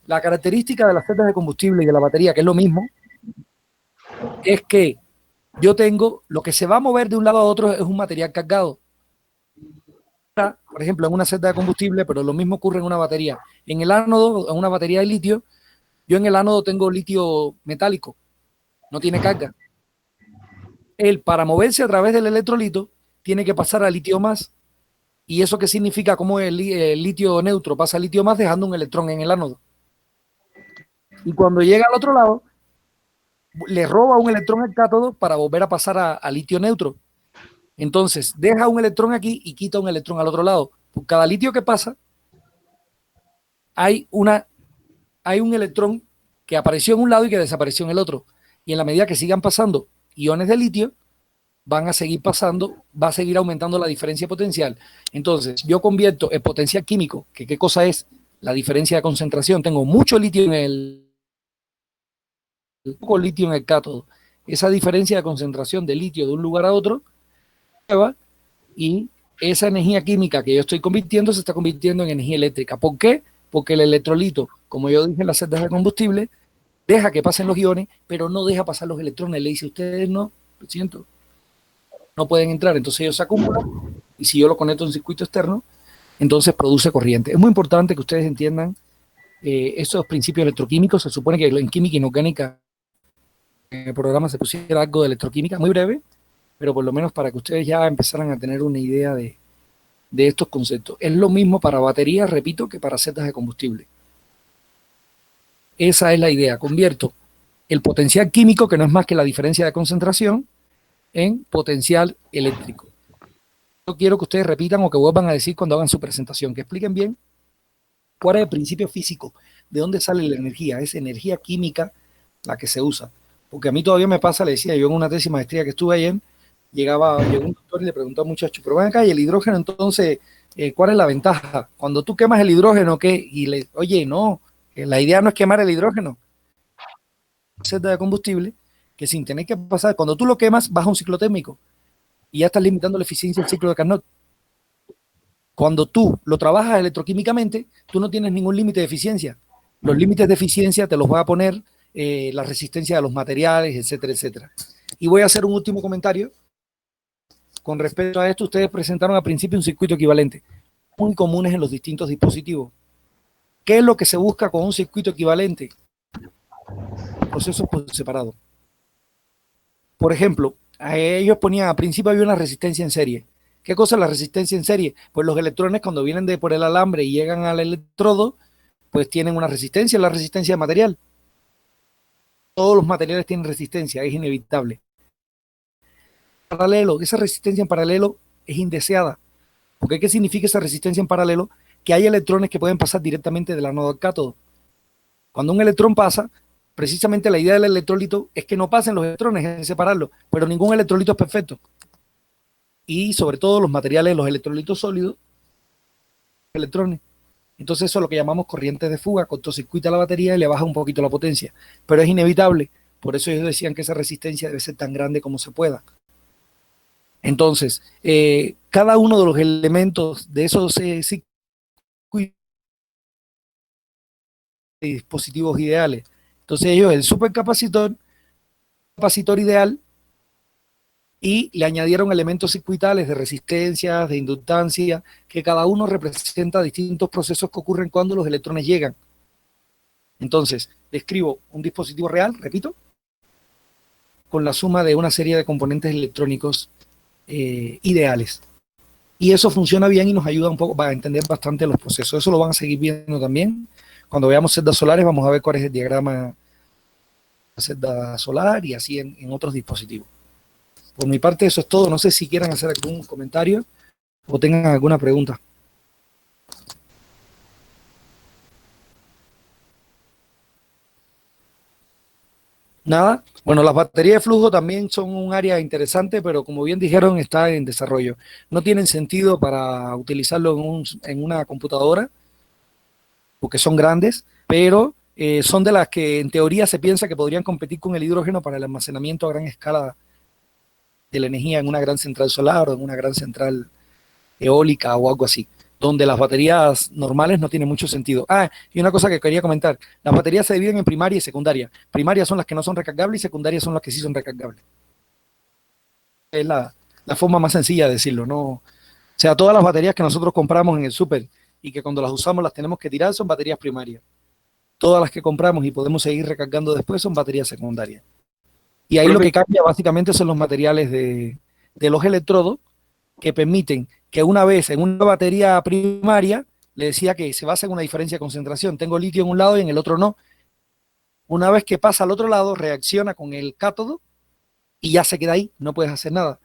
La característica de las celdas de combustible y de la batería, que es lo mismo, es que yo tengo, lo que se va a mover de un lado a otro es un material cargado. Por ejemplo, en una celda de combustible, pero lo mismo ocurre en una batería. En el ánodo, en una batería de litio, yo en el ánodo tengo litio metálico, no tiene carga. Él, para moverse a través del electrolito, tiene que pasar a litio más. ¿Y eso qué significa? Cómo el litio neutro pasa al litio más dejando un electrón en el ánodo. Y cuando llega al otro lado, le roba un electrón al cátodo para volver a pasar a litio neutro. Entonces, deja un electrón aquí y quita un electrón al otro lado. Por cada litio que pasa, hay un electrón que apareció en un lado y que desapareció en el otro. Y en la medida que sigan pasando iones de litio, van a seguir pasando, va a seguir aumentando la diferencia potencial. Entonces, yo convierto el potencial químico, que qué cosa es la diferencia de concentración. Tengo mucho litio poco litio en el cátodo. Esa diferencia de concentración de litio de un lugar a otro, y esa energía química que yo estoy convirtiendo se está convirtiendo en energía eléctrica. ¿Por qué? Porque el electrolito, como yo dije en las celdas de combustible, deja que pasen los iones, pero no deja pasar los electrones. Le dice, ustedes no, lo siento, no pueden entrar. Entonces ellos se acumulan, y si yo lo conecto a un circuito externo, entonces produce corriente. Es muy importante que ustedes entiendan esos principios electroquímicos. Se supone que en química inorgánica en el programa se pusiera algo de electroquímica, muy breve, pero por lo menos para que ustedes ya empezaran a tener una idea de estos conceptos. Es lo mismo para baterías, repito, que para celdas de combustible. Esa es la idea. Convierto el potencial químico, que no es más que la diferencia de concentración, en potencial eléctrico. Yo quiero que ustedes repitan o que vuelvan a decir cuando hagan su presentación, que expliquen bien cuál es el principio físico, de dónde sale la energía. Es energía química la que se usa. Porque a mí todavía me pasa, le decía yo en una tesis maestría que estuve ayer, llegó un doctor y le preguntó al muchacho, pero ven acá, y el hidrógeno entonces, ¿cuál es la ventaja? Cuando tú quemas el hidrógeno, ¿qué? Y oye, no, la idea no es quemar el hidrógeno. Celda de combustible, que sin tener que pasar, cuando tú lo quemas, baja un ciclo térmico y ya estás limitando la eficiencia del ciclo de Carnot. Cuando tú lo trabajas electroquímicamente, tú no tienes ningún límite de eficiencia. Los límites de eficiencia te los va a poner la resistencia de los materiales, etcétera, etcétera. Y voy a hacer un último comentario. Con respecto a esto, ustedes presentaron al principio un circuito equivalente, muy comunes en los distintos dispositivos. ¿Qué es lo que se busca con un circuito equivalente? Procesos por separado. Por ejemplo, ellos ponían, al principio había una resistencia en serie. ¿Qué cosa es la resistencia en serie? Pues los electrones cuando vienen por el alambre y llegan al electrodo, pues tienen una resistencia, la resistencia de material. Todos los materiales tienen resistencia, es inevitable. Paralelo, esa resistencia en paralelo es indeseada. ¿Porque qué significa esa resistencia en paralelo? Que hay electrones que pueden pasar directamente del ánodo al cátodo. Cuando un electrón pasa, precisamente la idea del electrolito es que no pasen los electrones, es separarlos, pero ningún electrolito es perfecto. Y sobre todo los materiales, los electrolitos sólidos, electrones. Entonces eso es lo que llamamos corrientes de fuga, cortocircuita la batería y le baja un poquito la potencia. Pero es inevitable, por eso ellos decían que esa resistencia debe ser tan grande como se pueda. Entonces, cada uno de los elementos de esos circuitos y dispositivos ideales. Entonces ellos, el supercapacitor, capacitor ideal, y le añadieron elementos circuitales de resistencia, de inductancia, que cada uno representa distintos procesos que ocurren cuando los electrones llegan. Entonces, describo un dispositivo real, repito, con la suma de una serie de componentes electrónicos ideales. Y eso funciona bien y nos ayuda un poco para entender bastante los procesos. Eso lo van a seguir viendo también. Cuando veamos celdas solares vamos a ver cuál es el diagrama de la celda solar y así en otros dispositivos. Por mi parte eso es todo. No sé si quieran hacer algún comentario o tengan alguna pregunta. Nada. Bueno, las baterías de flujo también son un área interesante, pero como bien dijeron, está en desarrollo. No tienen sentido para utilizarlo en una computadora, porque son grandes, pero son de las que en teoría se piensa que podrían competir con el hidrógeno para el almacenamiento a gran escala de la energía en una gran central solar o en una gran central eólica o algo así, donde las baterías normales no tienen mucho sentido. Y una cosa que quería comentar, las baterías se dividen en primaria y secundaria. Primarias son las que no son recargables y secundarias son las que sí son recargables. Es la forma más sencilla de decirlo, ¿no? O sea, todas las baterías que nosotros compramos en el súper y que cuando las usamos las tenemos que tirar son baterías primarias. Todas las que compramos y podemos seguir recargando después son baterías secundarias. Y ahí lo que cambia básicamente son los materiales de los electrodos que permiten que una vez en una batería primaria le decía que se basa en una diferencia de concentración. Tengo litio en un lado y en el otro no. Una vez que pasa al otro lado, reacciona con el cátodo y ya se queda ahí, no puedes hacer nada.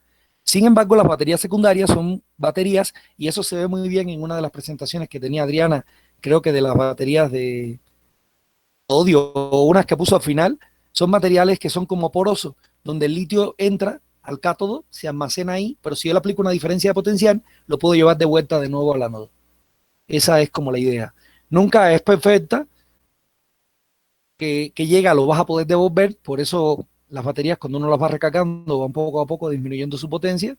Sin embargo, las baterías secundarias son baterías, y eso se ve muy bien en una de las presentaciones que tenía Adriana, creo que de las baterías de odio, o unas que puso al final, son materiales que son como porosos, donde el litio entra al cátodo, se almacena ahí, pero si yo le aplico una diferencia de potencial, lo puedo llevar de vuelta de nuevo al ánodo. Esa es como la idea. Nunca es perfecta, que llega lo vas a poder devolver, por eso las baterías cuando uno las va recargando van poco a poco disminuyendo su potencia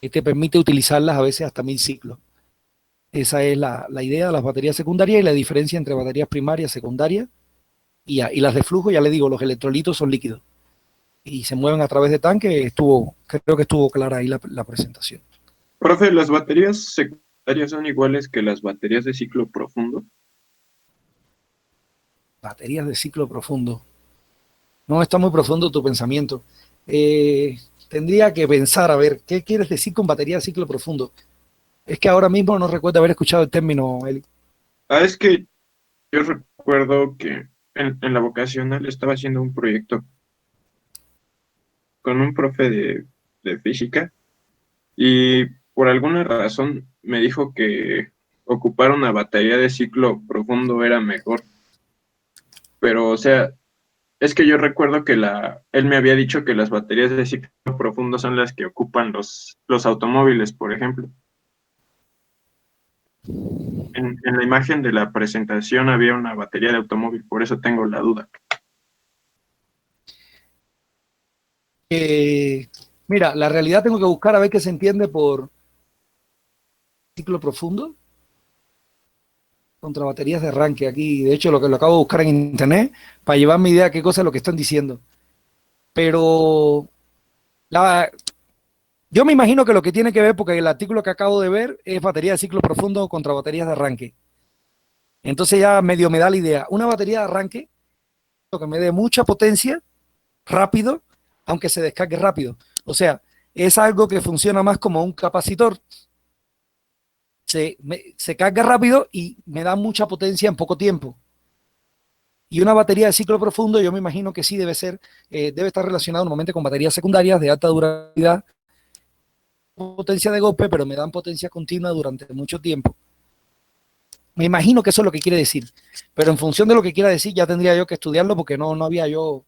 y te permite utilizarlas a veces hasta 1000 ciclos. Esa es la idea de las baterías secundarias y la diferencia entre baterías primarias, secundarias y las de flujo. Ya le digo, los electrolitos son líquidos y se mueven a través de tanques. Creo que estuvo clara ahí la presentación. Profe, ¿las baterías secundarias son iguales que las baterías de ciclo profundo? Baterías de ciclo profundo. No, está muy profundo tu pensamiento. Tendría que pensar, a ver, ¿qué quieres decir con batería de ciclo profundo? Es que ahora mismo no recuerdo haber escuchado el término, Eli. Es que yo recuerdo que en la vocacional estaba haciendo un proyecto con un profe de física y por alguna razón me dijo que ocupar una batería de ciclo profundo era mejor. Pero, o sea, es que yo recuerdo que él me había dicho que las baterías de ciclo profundo son las que ocupan los automóviles, por ejemplo. En la imagen de la presentación había una batería de automóvil, por eso tengo la duda. Mira, la realidad tengo que buscar a ver qué se entiende por ciclo profundo contra baterías de arranque. Aquí, de hecho, lo acabo de buscar en internet para llevarme idea de qué cosa es lo que están diciendo. Pero yo me imagino que lo que tiene que ver, porque el artículo que acabo de ver es batería de ciclo profundo contra baterías de arranque. Entonces ya medio me da la idea. Una batería de arranque, lo que me dé mucha potencia, rápido, aunque se descargue rápido. O sea, es algo que funciona más como un capacitor. Se carga rápido y me da mucha potencia en poco tiempo. Y una batería de ciclo profundo, yo me imagino que sí debe estar relacionado normalmente con baterías secundarias de alta durabilidad, potencia de golpe, pero me dan potencia continua durante mucho tiempo. Me imagino que eso es lo que quiere decir, pero en función de lo que quiera decir ya tendría yo que estudiarlo, porque no había yo,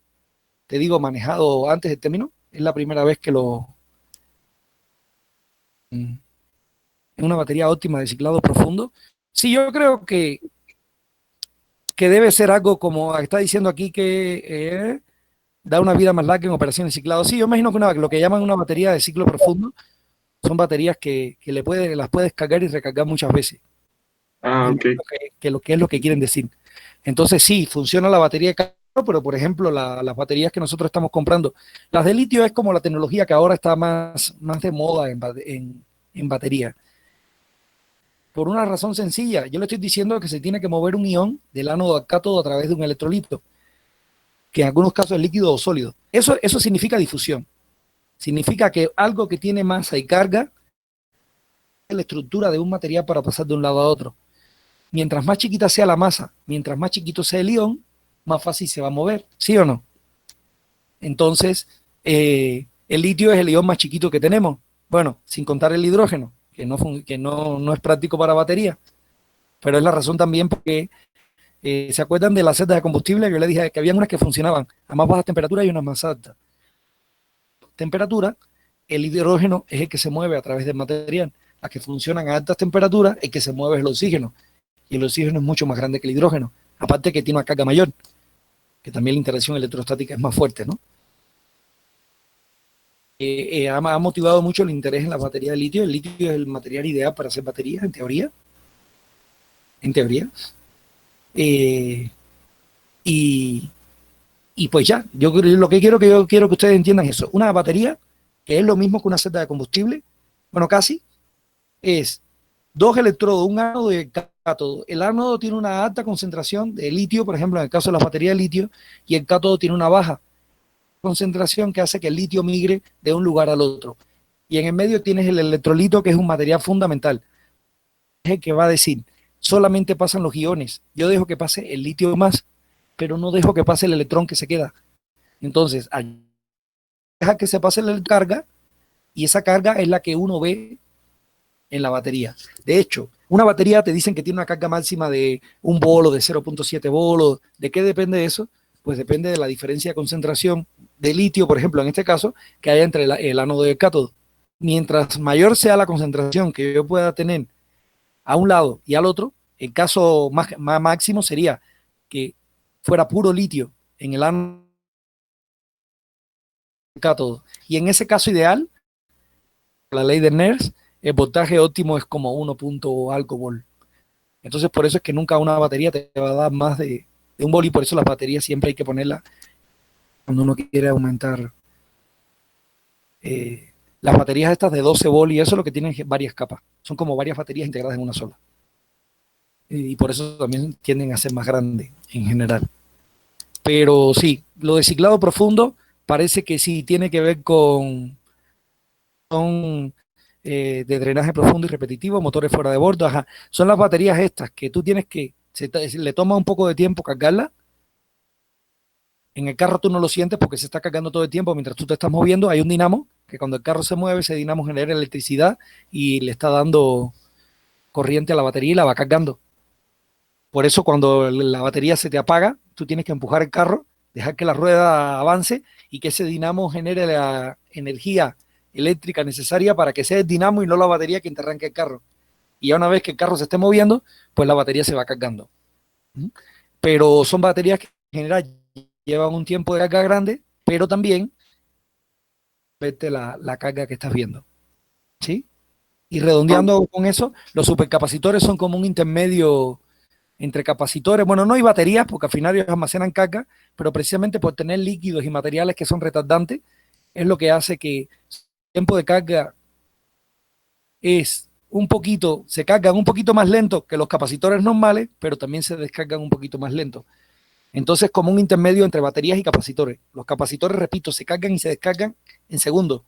te digo, manejado antes el término. Es la primera vez que en una batería óptima de ciclado profundo. Sí, yo creo que debe ser algo como está diciendo aquí, que da una vida más larga en operaciones de ciclado. Sí, yo imagino que lo que llaman una batería de ciclo profundo son baterías que las puedes cargar y recargar muchas veces. Ok. Lo que es lo que quieren decir. Entonces sí, funciona la batería de carga, pero por ejemplo las baterías que nosotros estamos comprando, las de litio, es como la tecnología que ahora está más de moda en batería. Por una razón sencilla, yo le estoy diciendo que se tiene que mover un ion del ánodo al cátodo a través de un electrolito, que en algunos casos es líquido o sólido. Eso significa difusión. Significa que algo que tiene masa y carga es la estructura de un material para pasar de un lado a otro. Mientras más chiquita sea la masa, mientras más chiquito sea el ion, más fácil se va a mover, ¿sí o no? Entonces, el litio es el ion más chiquito que tenemos. Bueno, sin contar el hidrógeno, que no es práctico para batería, pero es la razón también porque ¿se acuerdan de las celdas de combustible? Yo les dije que había unas que funcionaban a más bajas temperaturas y unas más altas. Temperatura, el hidrógeno es el que se mueve a través del material. Las que funcionan a altas temperaturas, el que se mueve es el oxígeno. Y el oxígeno es mucho más grande que el hidrógeno. Aparte que tiene una carga mayor, que también la interacción electrostática es más fuerte, ¿no? Ha motivado mucho el interés en la batería de litio. El litio es el material ideal para hacer baterías, en teoría. En teoría. Y pues ya, yo quiero que ustedes entiendan eso. Una batería, que es lo mismo que una celda de combustible, bueno, casi, es dos electrodos, un ánodo y el cátodo. El ánodo tiene una alta concentración de litio, por ejemplo, en el caso de las baterías de litio, y el cátodo tiene una baja concentración que hace que el litio migre de un lugar al otro. Y en el medio tienes el electrolito, que es un material fundamental. Es el que va a decir, solamente pasan los iones. Yo dejo que pase el litio más, pero no dejo que pase el electrón que se queda. Entonces, deja que se pase la carga, y esa carga es la que uno ve en la batería. De hecho, una batería te dicen que tiene una carga máxima de 1 bolo, de 0.7 bolos. ¿De qué depende eso? Pues depende de la diferencia de concentración de litio, por ejemplo, en este caso, que hay entre el ánodo y el cátodo. Mientras mayor sea la concentración que yo pueda tener a un lado y al otro, el caso más máximo sería que fuera puro litio en el ánodo y el cátodo. Y en ese caso ideal, la ley de Nernst, el voltaje óptimo es como 1 punto algo volt. Entonces, por eso es que nunca una batería te va a dar más de 1 volt, y por eso las baterías siempre hay que ponerla cuando uno quiere aumentar. Las baterías estas de 12 volt y eso es lo que tienen varias capas. Son como varias baterías integradas en una sola. Y por eso también tienden a ser más grandes en general. Pero sí, lo de ciclado profundo parece que sí tiene que ver con de drenaje profundo y repetitivo, motores fuera de bordo, ajá. Son las baterías estas que tú tienes que, le toma un poco de tiempo cargarla. En el carro tú no lo sientes porque se está cargando todo el tiempo mientras tú te estás moviendo. Hay un dinamo que cuando el carro se mueve, ese dinamo genera electricidad y le está dando corriente a la batería y la va cargando. Por eso cuando la batería se te apaga, tú tienes que empujar el carro, dejar que la rueda avance y que ese dinamo genere la energía eléctrica necesaria para que sea el dinamo y no la batería quien te arranque el carro. Y ya una vez que el carro se esté moviendo, pues la batería se va cargando. Pero son baterías que en general llevan un tiempo de carga grande, pero también vete la carga que estás viendo. ¿Sí? Y redondeando con eso, los supercapacitores son como un intermedio entre capacitores. Bueno, no hay baterías porque al final ellos almacenan carga, pero precisamente por tener líquidos y materiales que son retardantes, es lo que hace que el tiempo de carga es un poquito, se cargan un poquito más lento que los capacitores normales, pero también se descargan un poquito más lento. Entonces, como un intermedio entre baterías y capacitores. Los capacitores, repito, se cargan y se descargan en segundos.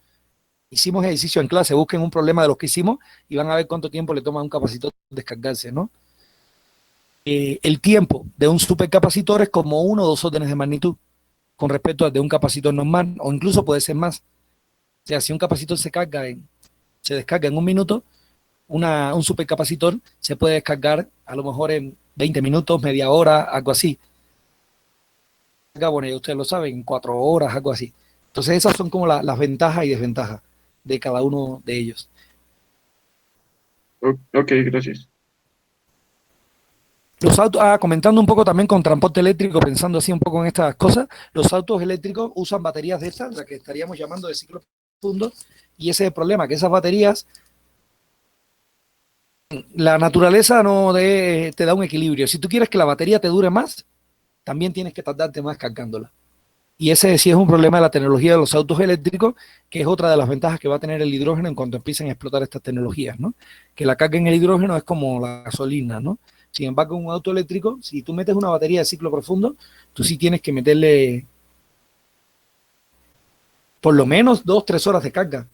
Hicimos ejercicio en clase, busquen un problema de los que hicimos y van a ver cuánto tiempo le toma a un capacitor descargarse, ¿no? El tiempo de un supercapacitor es como 1 o 2 órdenes de magnitud con respecto al de un capacitor normal, o incluso puede ser más. O sea, si un capacitor se descarga en 1 minuto, un supercapacitor se puede descargar a lo mejor en 20 minutos, media hora, algo así. Bueno, ya ustedes lo saben, en 4 horas, algo así. Entonces esas son como las ventajas y desventajas de cada uno de ellos. Ok, gracias. Los autos, comentando un poco también con transporte eléctrico, pensando así un poco en estas cosas, los autos eléctricos usan baterías de estas, las que estaríamos llamando de ciclo profundo, y ese es el problema, que esas baterías, la naturaleza no te da un equilibrio. Si tú quieres que la batería te dure más, también tienes que tardarte más cargándola. Y ese sí es un problema de la tecnología de los autos eléctricos, que es otra de las ventajas que va a tener el hidrógeno en cuanto empiecen a explotar estas tecnologías, ¿no? Que la carga en el hidrógeno es como la gasolina, ¿no? Sin embargo, un auto eléctrico, si tú metes una batería de ciclo profundo, tú sí tienes que meterle por lo menos 2 o 3 horas de carga.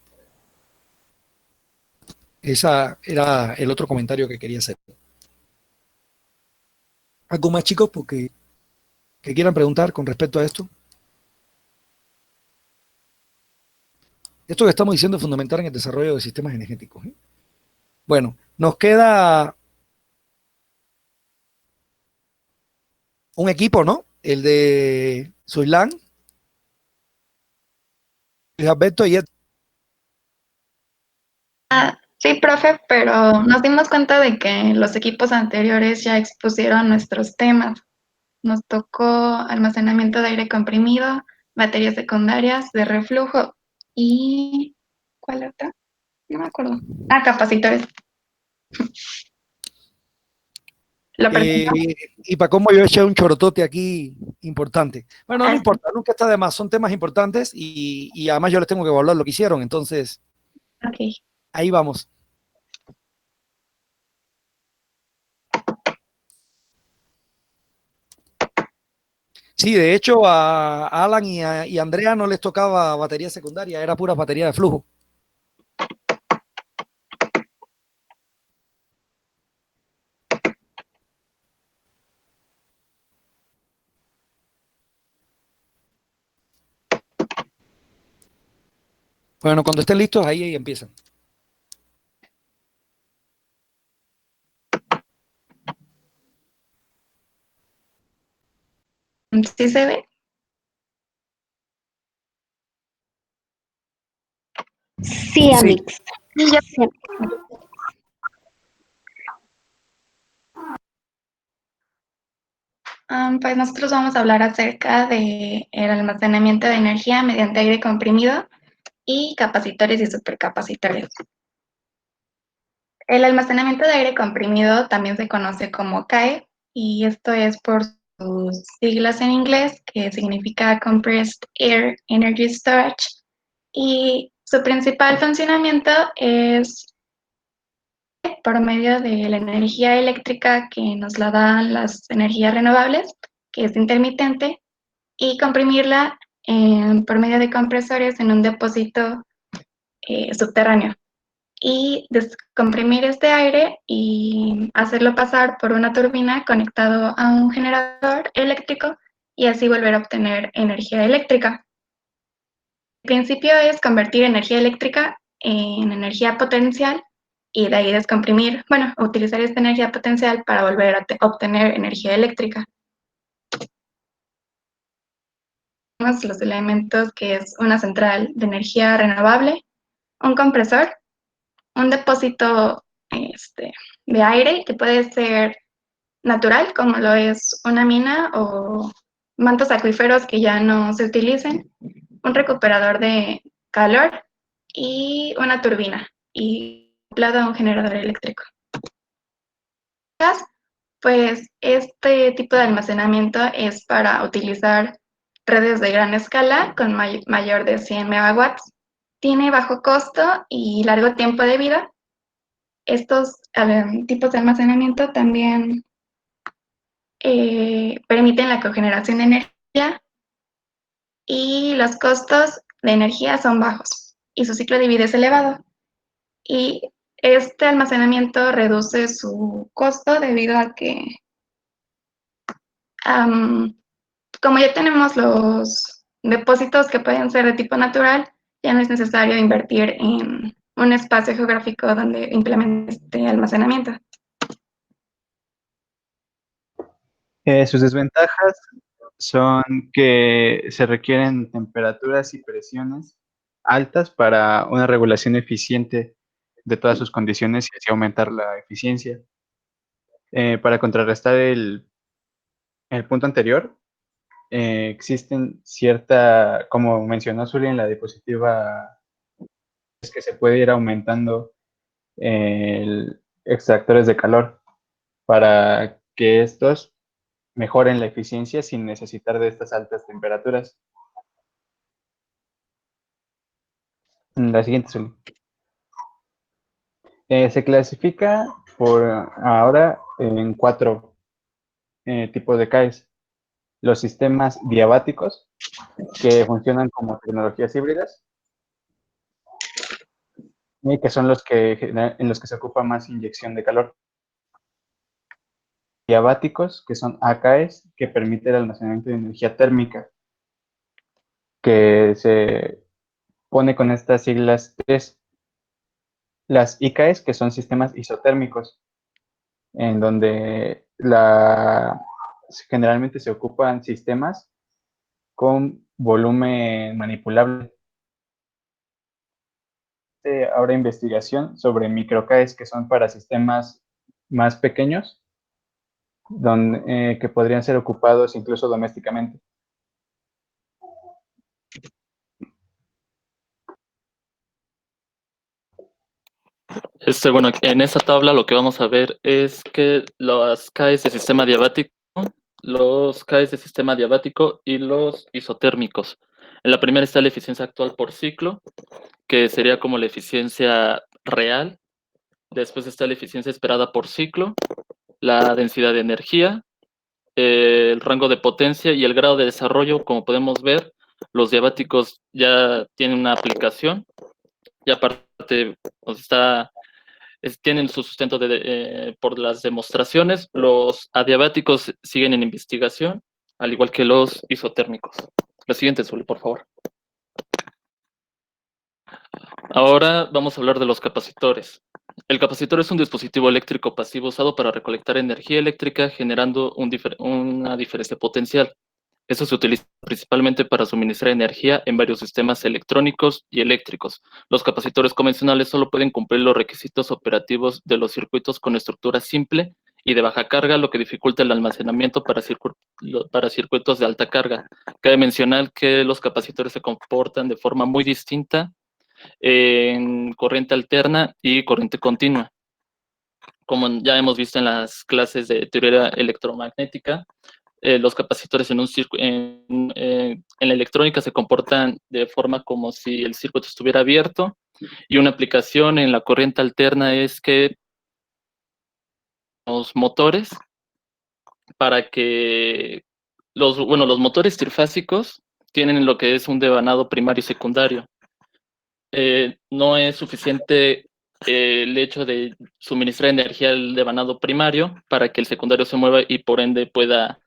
Ese era el otro comentario que quería hacer. ¿Algo más, chicos, porque que quieran preguntar con respecto a esto? Esto que estamos diciendo es fundamental en el desarrollo de sistemas energéticos, ¿eh? Bueno, nos queda un equipo, ¿no? El de Suilán, Luis Alberto y Ed. Sí, profe, pero nos dimos cuenta de que los equipos anteriores ya expusieron nuestros temas. Nos tocó almacenamiento de aire comprimido, baterías secundarias de reflujo y... ¿cuál otra? No me acuerdo. Capacitores. Lo presentamos. Y para cómo yo eché un chorotote aquí importante. Bueno, no importa, nunca está de más, son temas importantes y además yo les tengo que evaluar lo que hicieron, entonces ahí vamos. Sí, de hecho a Alan y a Andrea no les tocaba batería secundaria, era pura batería de flujo. Bueno, cuando estén listos, ahí empiezan. ¿Sí se ve? Sí, Amix. Y ya. Sí. Pues nosotros vamos a hablar acerca de el almacenamiento de energía mediante aire comprimido y capacitores y supercapacitores. El almacenamiento de aire comprimido también se conoce como CAE, y esto es por sus siglas en inglés, que significa Compressed Air Energy Storage, y su principal funcionamiento es por medio de la energía eléctrica que nos la dan las energías renovables, que es intermitente, y comprimirla por medio de compresores en un depósito subterráneo, y descomprimir este aire y hacerlo pasar por una turbina conectado a un generador eléctrico, y así volver a obtener energía eléctrica. El principio es convertir energía eléctrica en energía potencial y de ahí descomprimir, bueno, utilizar esta energía potencial para volver a obtener energía eléctrica. Tenemos los elementos, que es una central de energía renovable, un compresor, un depósito de aire que puede ser natural, como lo es una mina o mantos acuíferos que ya no se utilicen, un recuperador de calor y una turbina, y acoplado a un generador eléctrico. Pues este tipo de almacenamiento es para utilizar redes de gran escala con mayor de 100 megawatts. Tiene bajo costo y largo tiempo de vida. Estos tipos de almacenamiento también permiten la cogeneración de energía, y los costos de energía son bajos y su ciclo de vida es elevado. Y este almacenamiento reduce su costo debido a que, como ya tenemos los depósitos que pueden ser de tipo natural, ya no es necesario invertir en un espacio geográfico donde implemente este almacenamiento. Sus desventajas son que se requieren temperaturas y presiones altas para una regulación eficiente de todas sus condiciones y así aumentar la eficiencia. Para contrarrestar el punto anterior, existen cierta, como mencionó Zuli en la diapositiva, es que se puede ir aumentando el extractores de calor para que estos mejoren la eficiencia sin necesitar de estas altas temperaturas. La siguiente, Zuli. Se clasifica por ahora en 4 tipos de CAEs. Los sistemas diabáticos, que funcionan como tecnologías híbridas, y que son en los que se ocupa más inyección de calor. Diabáticos, que son AKEs, que permite el almacenamiento de energía térmica, que se pone con estas siglas 3. Las IKEs, que son sistemas isotérmicos, en donde generalmente se ocupan sistemas con volumen manipulable. Ahora investigación sobre microCAEs, que son para sistemas más pequeños, que podrían ser ocupados incluso domésticamente. Bueno, en esta tabla lo que vamos a ver es que los CAEs de sistema diabático, los CAEs de sistema diabático y los isotérmicos. En la primera está la eficiencia actual por ciclo, que sería como la eficiencia real. Después está la eficiencia esperada por ciclo, la densidad de energía, el rango de potencia y el grado de desarrollo. Como podemos ver, los diabáticos ya tienen una aplicación y aparte pues, tienen su sustento por las demostraciones. Los adiabáticos siguen en investigación, al igual que los isotérmicos. La siguiente, Zuli, por favor. Ahora vamos a hablar de los capacitores. El capacitor es un dispositivo eléctrico pasivo usado para recolectar energía eléctrica generando una diferencia potencial. Eso se utiliza principalmente para suministrar energía en varios sistemas electrónicos y eléctricos. Los capacitores convencionales solo pueden cumplir los requisitos operativos de los circuitos con estructura simple y de baja carga, lo que dificulta el almacenamiento para circuitos de alta carga. Cabe mencionar que los capacitores se comportan de forma muy distinta en corriente alterna y corriente continua. Como ya hemos visto en las clases de teoría electromagnética, los capacitores en la electrónica se comportan de forma como si el circuito estuviera abierto, y una aplicación en la corriente alterna es que los motores, para que los motores trifásicos tienen lo que es un devanado primario y secundario. No es suficiente el hecho de suministrar energía al devanado primario para que el secundario se mueva y por ende pueda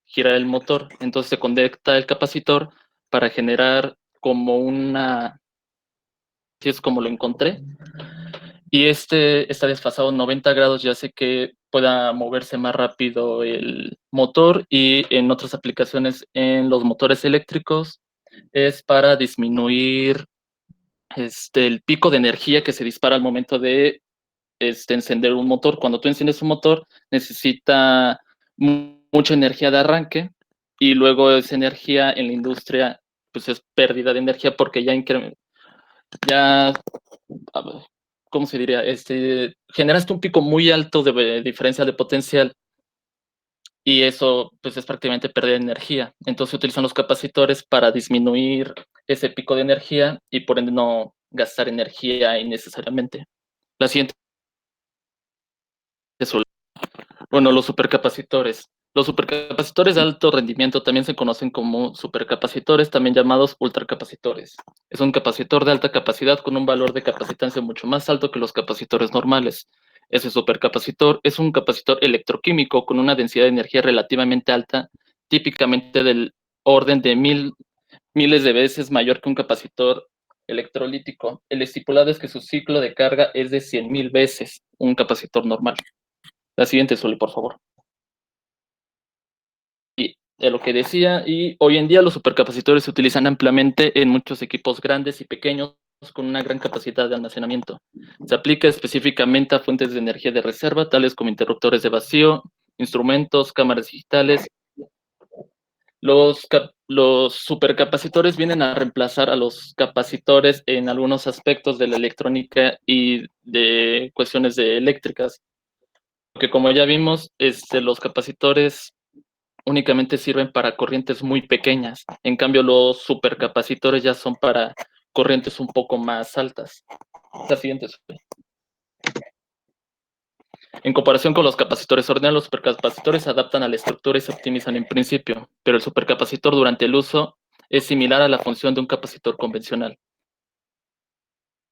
girar el motor. Entonces se conecta el capacitor para generar como así es como lo encontré, y está desfasado 90 grados y hace que pueda moverse más rápido el motor, y en otras aplicaciones en los motores eléctricos es para disminuir el pico de energía que se dispara al momento de encender un motor. Cuando tú enciendes un motor, necesita mucha energía de arranque, y luego esa energía en la industria pues es pérdida de energía porque ya ¿cómo se diría? Generaste un pico muy alto de diferencia de potencial, y eso pues es prácticamente pérdida de energía. Entonces utilizan los capacitores para disminuir ese pico de energía y por ende no gastar energía innecesariamente. La siguiente es los supercapacitores. Los supercapacitores de alto rendimiento también se conocen como supercapacitores, también llamados ultracapacitores. Es un capacitor de alta capacidad con un valor de capacitancia mucho más alto que los capacitores normales. Ese supercapacitor es un capacitor electroquímico con una densidad de energía relativamente alta, típicamente del orden de miles de veces mayor que un capacitor electrolítico. El estipulado es que su ciclo de carga es de 100,000 veces un capacitor normal. La siguiente, Soli, por favor. Y de lo que decía, y hoy en día los supercapacitores se utilizan ampliamente en muchos equipos grandes y pequeños con una gran capacidad de almacenamiento. Se aplica específicamente a fuentes de energía de reserva, tales como interruptores de vacío, instrumentos, cámaras digitales. Los supercapacitores vienen a reemplazar a los capacitores en algunos aspectos de la electrónica y de cuestiones eléctricas, porque como ya vimos, los capacitores únicamente sirven para corrientes muy pequeñas. En cambio, los supercapacitores ya son para corrientes un poco más altas. La siguiente. En comparación con los capacitores ordinarios, los supercapacitores se adaptan a la estructura y se optimizan en principio, pero el supercapacitor durante el uso es similar a la función de un capacitor convencional.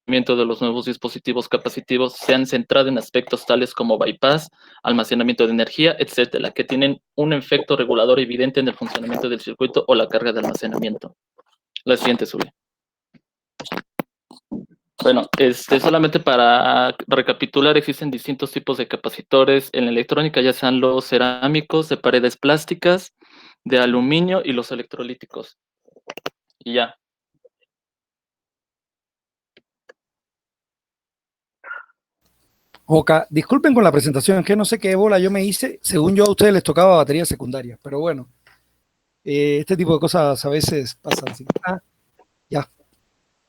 De los nuevos dispositivos capacitivos se han centrado en aspectos tales como bypass, almacenamiento de energía, etcétera, que tienen un efecto regulador evidente en el funcionamiento del circuito o la carga de almacenamiento. La siguiente, sube. Bueno, solamente para recapitular, existen distintos tipos de capacitores en la electrónica, ya sean los cerámicos, de paredes plásticas, de aluminio y los electrolíticos. Y ya. Oka, disculpen con la presentación, que no sé qué bola yo me hice. Según yo, a ustedes les tocaba baterías secundarias, pero bueno, este tipo de cosas a veces pasan así. Ah, ya.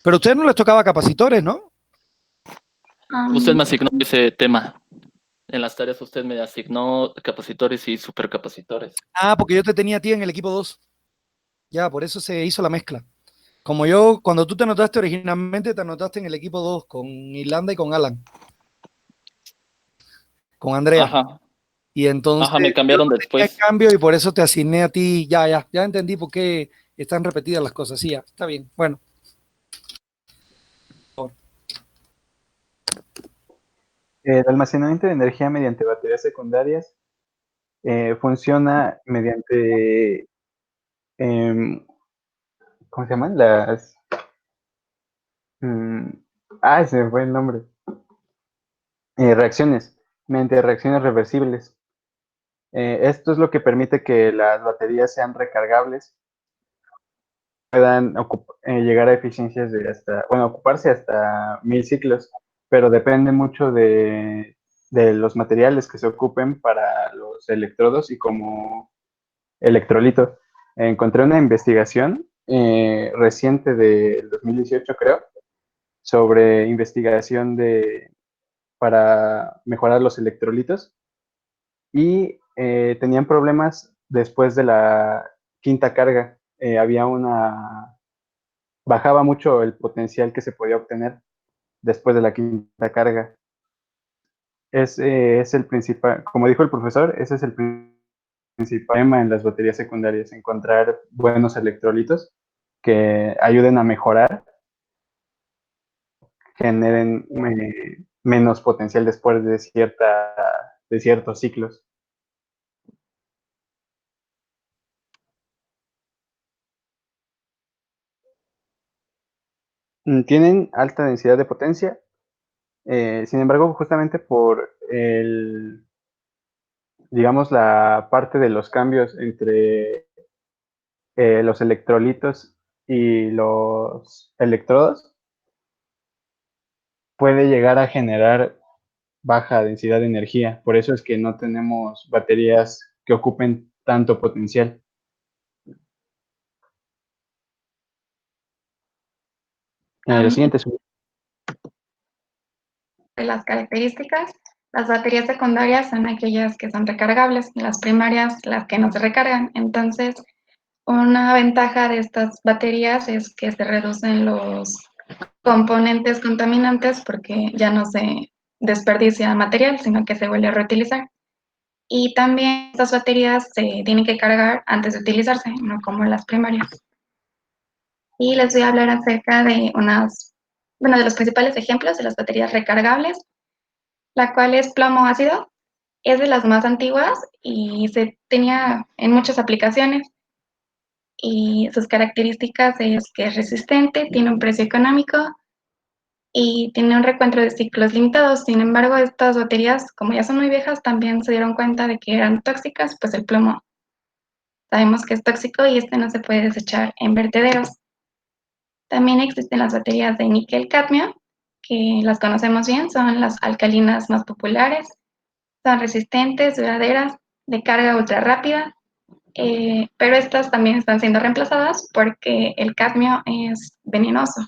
Pero a ustedes no les tocaba capacitores, ¿no? Usted me asignó ese tema. En las tareas usted me asignó capacitores y supercapacitores. Ah, porque yo te tenía a ti en el equipo 2. Ya, por eso se hizo la mezcla. Como yo, cuando tú te anotaste originalmente, te anotaste en el equipo 2 con Irlanda y con Alan. Con Andrea. Ajá. Y entonces me cambiaron después. El cambio y por eso te asigné a ti. Ya entendí por qué están repetidas las cosas. Sí, ya, está bien. Bueno. El almacenamiento de energía mediante baterías secundarias funciona mediante, ¿cómo se llaman? Se me fue el nombre. Reacciones, mediante reacciones reversibles. Esto es lo que permite que las baterías sean recargables, puedan llegar a eficiencias de ocuparse hasta 1000 ciclos, pero depende mucho de los materiales que se ocupen para los electrodos y como electrolito. Encontré una investigación reciente del 2018, creo, sobre investigación para mejorar los electrolitos y tenían problemas después de la quinta carga. Bajaba mucho el potencial que se podía obtener después de la quinta carga. Es el principal, como dijo el profesor, ese es el principal tema en las baterías secundarias, encontrar buenos electrolitos que ayuden a mejorar, generen menos potencial después de ciertos ciclos. Tienen alta densidad de potencia, sin embargo, justamente por digamos, la parte de los cambios entre los electrolitos y los electrodos, puede llegar a generar baja densidad de energía. Por eso es que no tenemos baterías que ocupen tanto potencial. Lo siguiente es De las características, las baterías secundarias son aquellas que son recargables, las primarias las que no se recargan. Entonces, una ventaja de estas baterías es que se reducen los componentes contaminantes porque ya no se desperdicia material, sino que se vuelve a reutilizar. Y también estas baterías se tienen que cargar antes de utilizarse, no como las primarias. Y les voy a hablar acerca de de los principales ejemplos de las baterías recargables, la cual es plomo ácido. Es de las más antiguas y se tenía en muchas aplicaciones. Y sus características es que es resistente, tiene un precio económico y tiene un recuento de ciclos limitados. Sin embargo, estas baterías, como ya son muy viejas, también se dieron cuenta de que eran tóxicas, pues el plomo sabemos que es tóxico y este no se puede desechar en vertederos. También existen las baterías de níquel-cadmio, que las conocemos bien, son las alcalinas más populares, son resistentes, duraderas, de carga ultra rápida, pero estas también están siendo reemplazadas porque el cadmio es venenoso.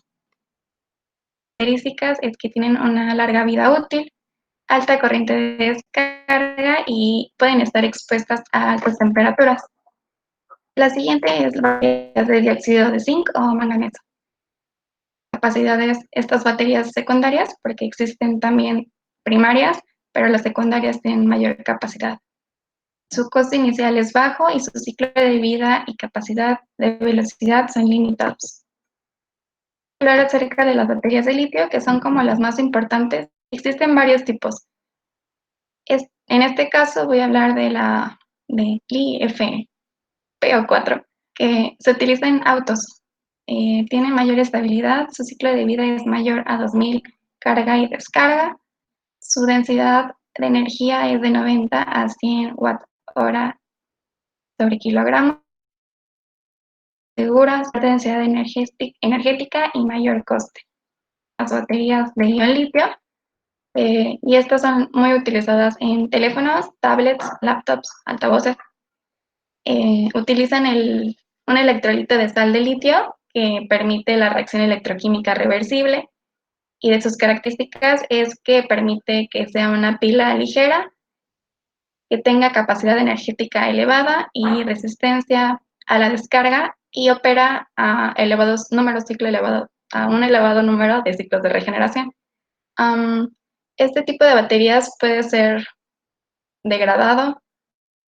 Características es que tienen una larga vida útil, alta corriente de descarga y pueden estar expuestas a altas temperaturas. La siguiente es la batería de dióxido de zinc o manganeso. Capacidades, estas baterías secundarias, porque existen también primarias, pero las secundarias tienen mayor capacidad. Su costo inicial es bajo y su ciclo de vida y capacidad de velocidad son limitados. Hablar acerca de las baterías de litio, que son como las más importantes. Existen varios tipos. En este caso voy a hablar de la de LiFePO4, que se utiliza en autos. Tiene mayor estabilidad, su ciclo de vida es mayor a 2000 carga y descarga. Su densidad de energía es de 90 a 100 Wh sobre kilogramo. Seguras, densidad energética y mayor coste. Las baterías de ion litio, y estas son muy utilizadas en teléfonos, tablets, laptops, altavoces. Utilizan un electrolito de sal de litio que permite la reacción electroquímica reversible, y de sus características es que permite que sea una pila ligera, que tenga capacidad energética elevada y resistencia a la descarga, y opera a un elevado número de ciclos de regeneración. Este tipo de baterías puede ser degradado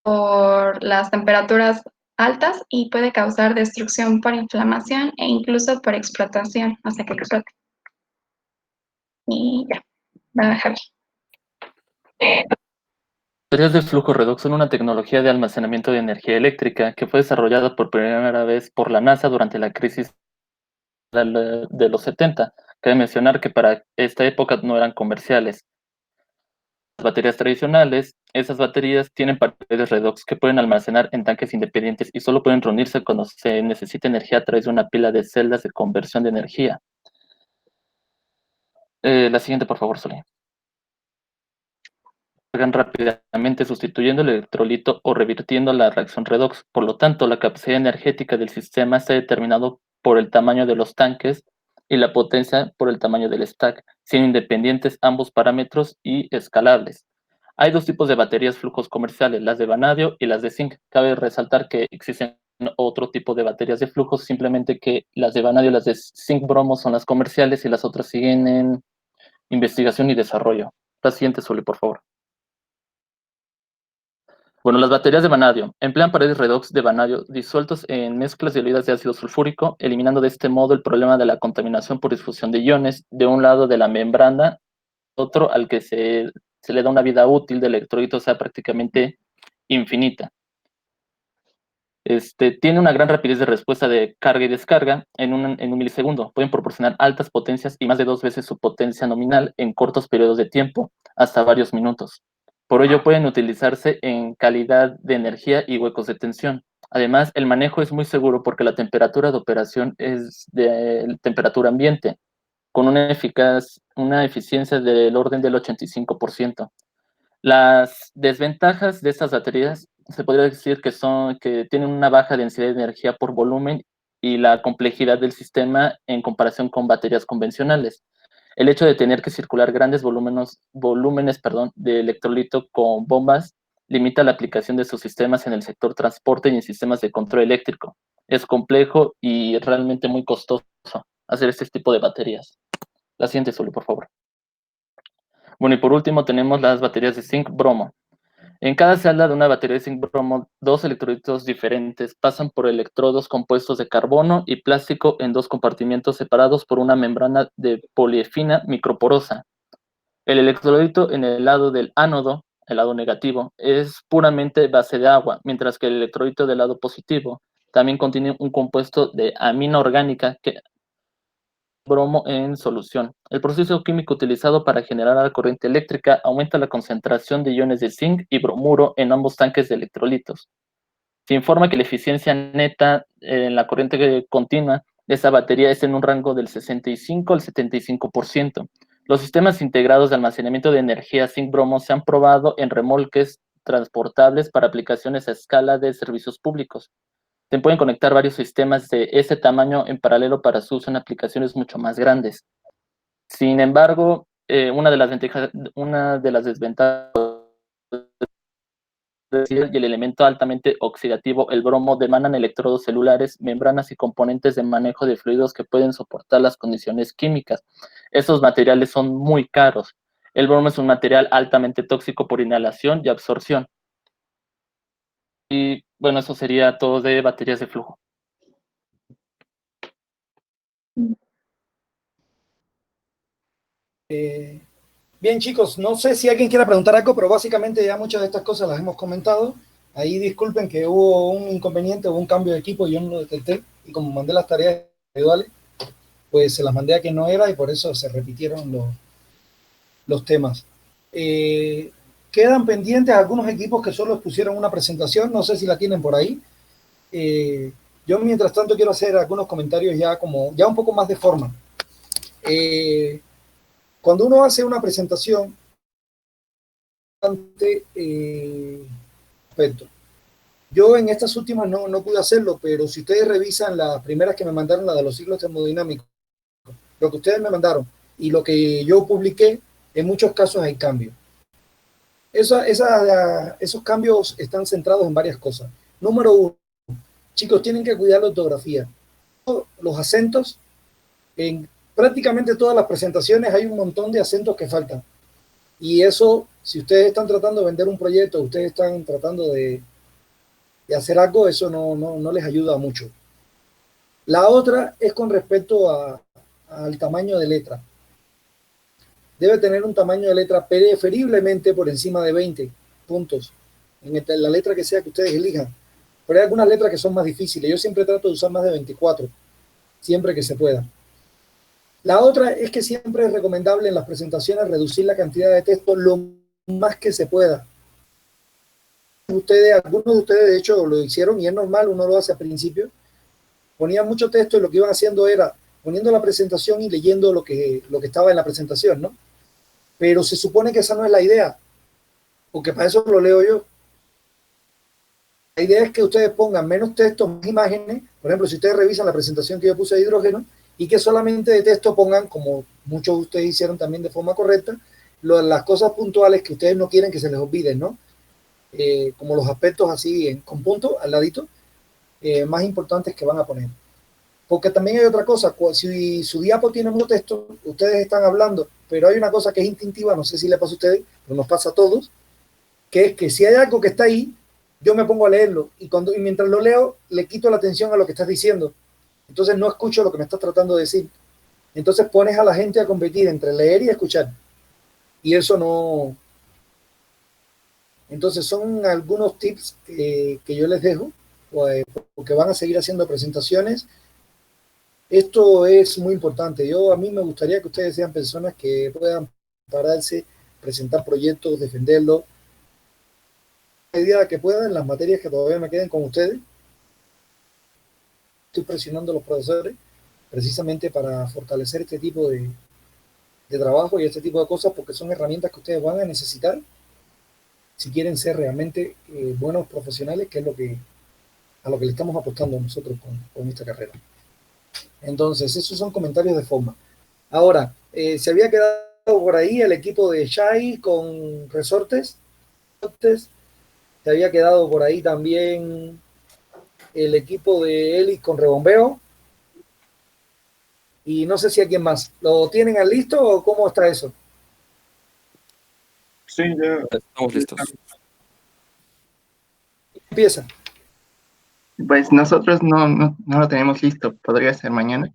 por las temperaturas altas y puede causar destrucción por inflamación e incluso por explotación, hasta que explote. Y ya, va a dejar. Baterías de flujo redox son una tecnología de almacenamiento de energía eléctrica que fue desarrollada por primera vez por la NASA durante la crisis de los 70, Cabe mencionar que para esta época no eran comerciales. Las baterías tradicionales, esas baterías tienen paredes redox que pueden almacenar en tanques independientes y solo pueden reunirse cuando se necesita energía a través de una pila de celdas de conversión de energía. La siguiente, por favor, Soli. Cargan rápidamente sustituyendo el electrolito o revirtiendo la reacción redox. Por lo tanto, la capacidad energética del sistema está determinado por el tamaño de los tanques y la potencia por el tamaño del stack, siendo independientes ambos parámetros y escalables. Hay dos tipos de baterías flujos comerciales, las de vanadio y las de zinc. Cabe resaltar que existen otro tipo de baterías de flujos, simplemente que las de vanadio y las de zinc bromo son las comerciales y las otras siguen en investigación y desarrollo. La siguiente, Soli, por favor. Bueno, las baterías de vanadio emplean paredes redox de vanadio disueltos en mezclas diluidas de ácido sulfúrico, eliminando de este modo el problema de la contaminación por difusión de iones de un lado de la membrana, otro al que se le da una vida útil de electrolito, o sea, prácticamente infinita. Tiene una gran rapidez de respuesta de carga y descarga en un milisegundo. Pueden proporcionar altas potencias y más de 2 veces su potencia nominal en cortos periodos de tiempo, hasta varios minutos. Por ello pueden utilizarse en calidad de energía y huecos de tensión. Además, el manejo es muy seguro porque la temperatura de operación es de temperatura ambiente, con una eficiencia del orden del 85%. Las desventajas de estas baterías se podría decir que tienen una baja densidad de energía por volumen y la complejidad del sistema en comparación con baterías convencionales. El hecho de tener que circular grandes volúmenes de electrolito con bombas limita la aplicación de sus sistemas en el sector transporte y en sistemas de control eléctrico. Es complejo y realmente muy costoso hacer este tipo de baterías. La siguiente, Soli, por favor. Bueno, y por último tenemos las baterías de zinc bromo. En cada celda de una batería de zinc bromo, 2 electrolitos diferentes pasan por electrodos compuestos de carbono y plástico en 2 compartimientos separados por una membrana de poliefina microporosa. El electrolito en el lado del ánodo, el lado negativo, es puramente base de agua, mientras que el electrolito del lado positivo también contiene un compuesto de amina orgánica que bromo en solución. El proceso químico utilizado para generar la corriente eléctrica aumenta la concentración de iones de zinc y bromuro en ambos tanques de electrolitos. Se informa que la eficiencia neta en la corriente continua de esta batería es en un rango del 65 al 75%. Los sistemas integrados de almacenamiento de energía zinc-bromo se han probado en remolques transportables para aplicaciones a escala de servicios públicos. Se pueden conectar varios sistemas de ese tamaño en paralelo para su uso en aplicaciones mucho más grandes. Sin embargo, una de las desventajas y el elemento altamente oxidativo, el bromo, demandan electrodos celulares, membranas y componentes de manejo de fluidos que pueden soportar las condiciones químicas. Esos materiales son muy caros. El bromo es un material altamente tóxico por inhalación y absorción. Y bueno, eso sería todo de baterías de flujo. Bien, chicos, no sé si alguien quiera preguntar algo, pero básicamente ya muchas de estas cosas las hemos comentado. Ahí disculpen que hubo un inconveniente, hubo un cambio de equipo y yo no lo detecté. Y como mandé las tareas individuales, pues se las mandé a quien no era y por eso se repitieron los temas. Quedan pendientes algunos equipos que solo pusieron una presentación, no sé si la tienen por ahí. Yo mientras tanto quiero hacer algunos comentarios ya un poco más de forma. Cuando uno hace una presentación, yo en estas últimas no pude hacerlo, pero si ustedes revisan las primeras que me mandaron, la de los ciclos termodinámicos, lo que ustedes me mandaron y lo que yo publiqué, en muchos casos hay cambios. Esos cambios están centrados en varias cosas. Número 1, chicos, tienen que cuidar la ortografía. Los acentos, en prácticamente todas las presentaciones hay un montón de acentos que faltan. Y eso, si ustedes están tratando de vender un proyecto, ustedes están tratando de hacer algo, eso no les ayuda mucho. La otra es con respecto al tamaño de letra. Debe tener un tamaño de letra preferiblemente por encima de 20 puntos, en la letra que sea que ustedes elijan. Pero hay algunas letras que son más difíciles. Yo siempre trato de usar más de 24, siempre que se pueda. La otra es que siempre es recomendable en las presentaciones reducir la cantidad de texto lo más que se pueda. Algunos de ustedes de hecho lo hicieron y es normal, uno lo hace al principio, ponían mucho texto y lo que iban haciendo era poniendo la presentación y leyendo lo que estaba en la presentación, ¿no? Pero se supone que esa no es la idea, porque para eso lo leo yo. La idea es que ustedes pongan menos texto, más imágenes. Por ejemplo, si ustedes revisan la presentación que yo puse de hidrógeno, y que solamente de texto pongan, como muchos de ustedes hicieron también de forma correcta, las cosas puntuales que ustedes no quieren que se les olviden, ¿no? Como los aspectos así con punto al ladito, más importantes que van a poner. Porque también hay otra cosa, si su diapo tiene mucho texto, ustedes están hablando, pero hay una cosa que es instintiva, no sé si le pasa a ustedes, pero nos pasa a todos, que es que si hay algo que está ahí, yo me pongo a leerlo y mientras lo leo, le quito la atención a lo que estás diciendo. Entonces no escucho lo que me estás tratando de decir. Entonces pones a la gente a competir entre leer y escuchar. Y eso no... Entonces son algunos tips que yo les dejo, porque van a seguir haciendo presentaciones. Esto es muy importante. A mí me gustaría que ustedes sean personas que puedan pararse, presentar proyectos, defenderlos, a medida que puedan, en las materias que todavía me queden con ustedes. Estoy presionando a los profesores precisamente para fortalecer este tipo de trabajo y este tipo de cosas, porque son herramientas que ustedes van a necesitar si quieren ser realmente buenos profesionales, que es a lo que le estamos apostando nosotros con esta carrera. Entonces, esos son comentarios de forma. Ahora, se había quedado por ahí el equipo de Shai con resortes. Se había quedado por ahí también el equipo de Elis con rebombeo. Y no sé si alguien más. ¿Lo tienen al listo o cómo está eso? Sí, ya. Estamos listos. Empieza. Pues nosotros no lo tenemos listo. Podría ser mañana.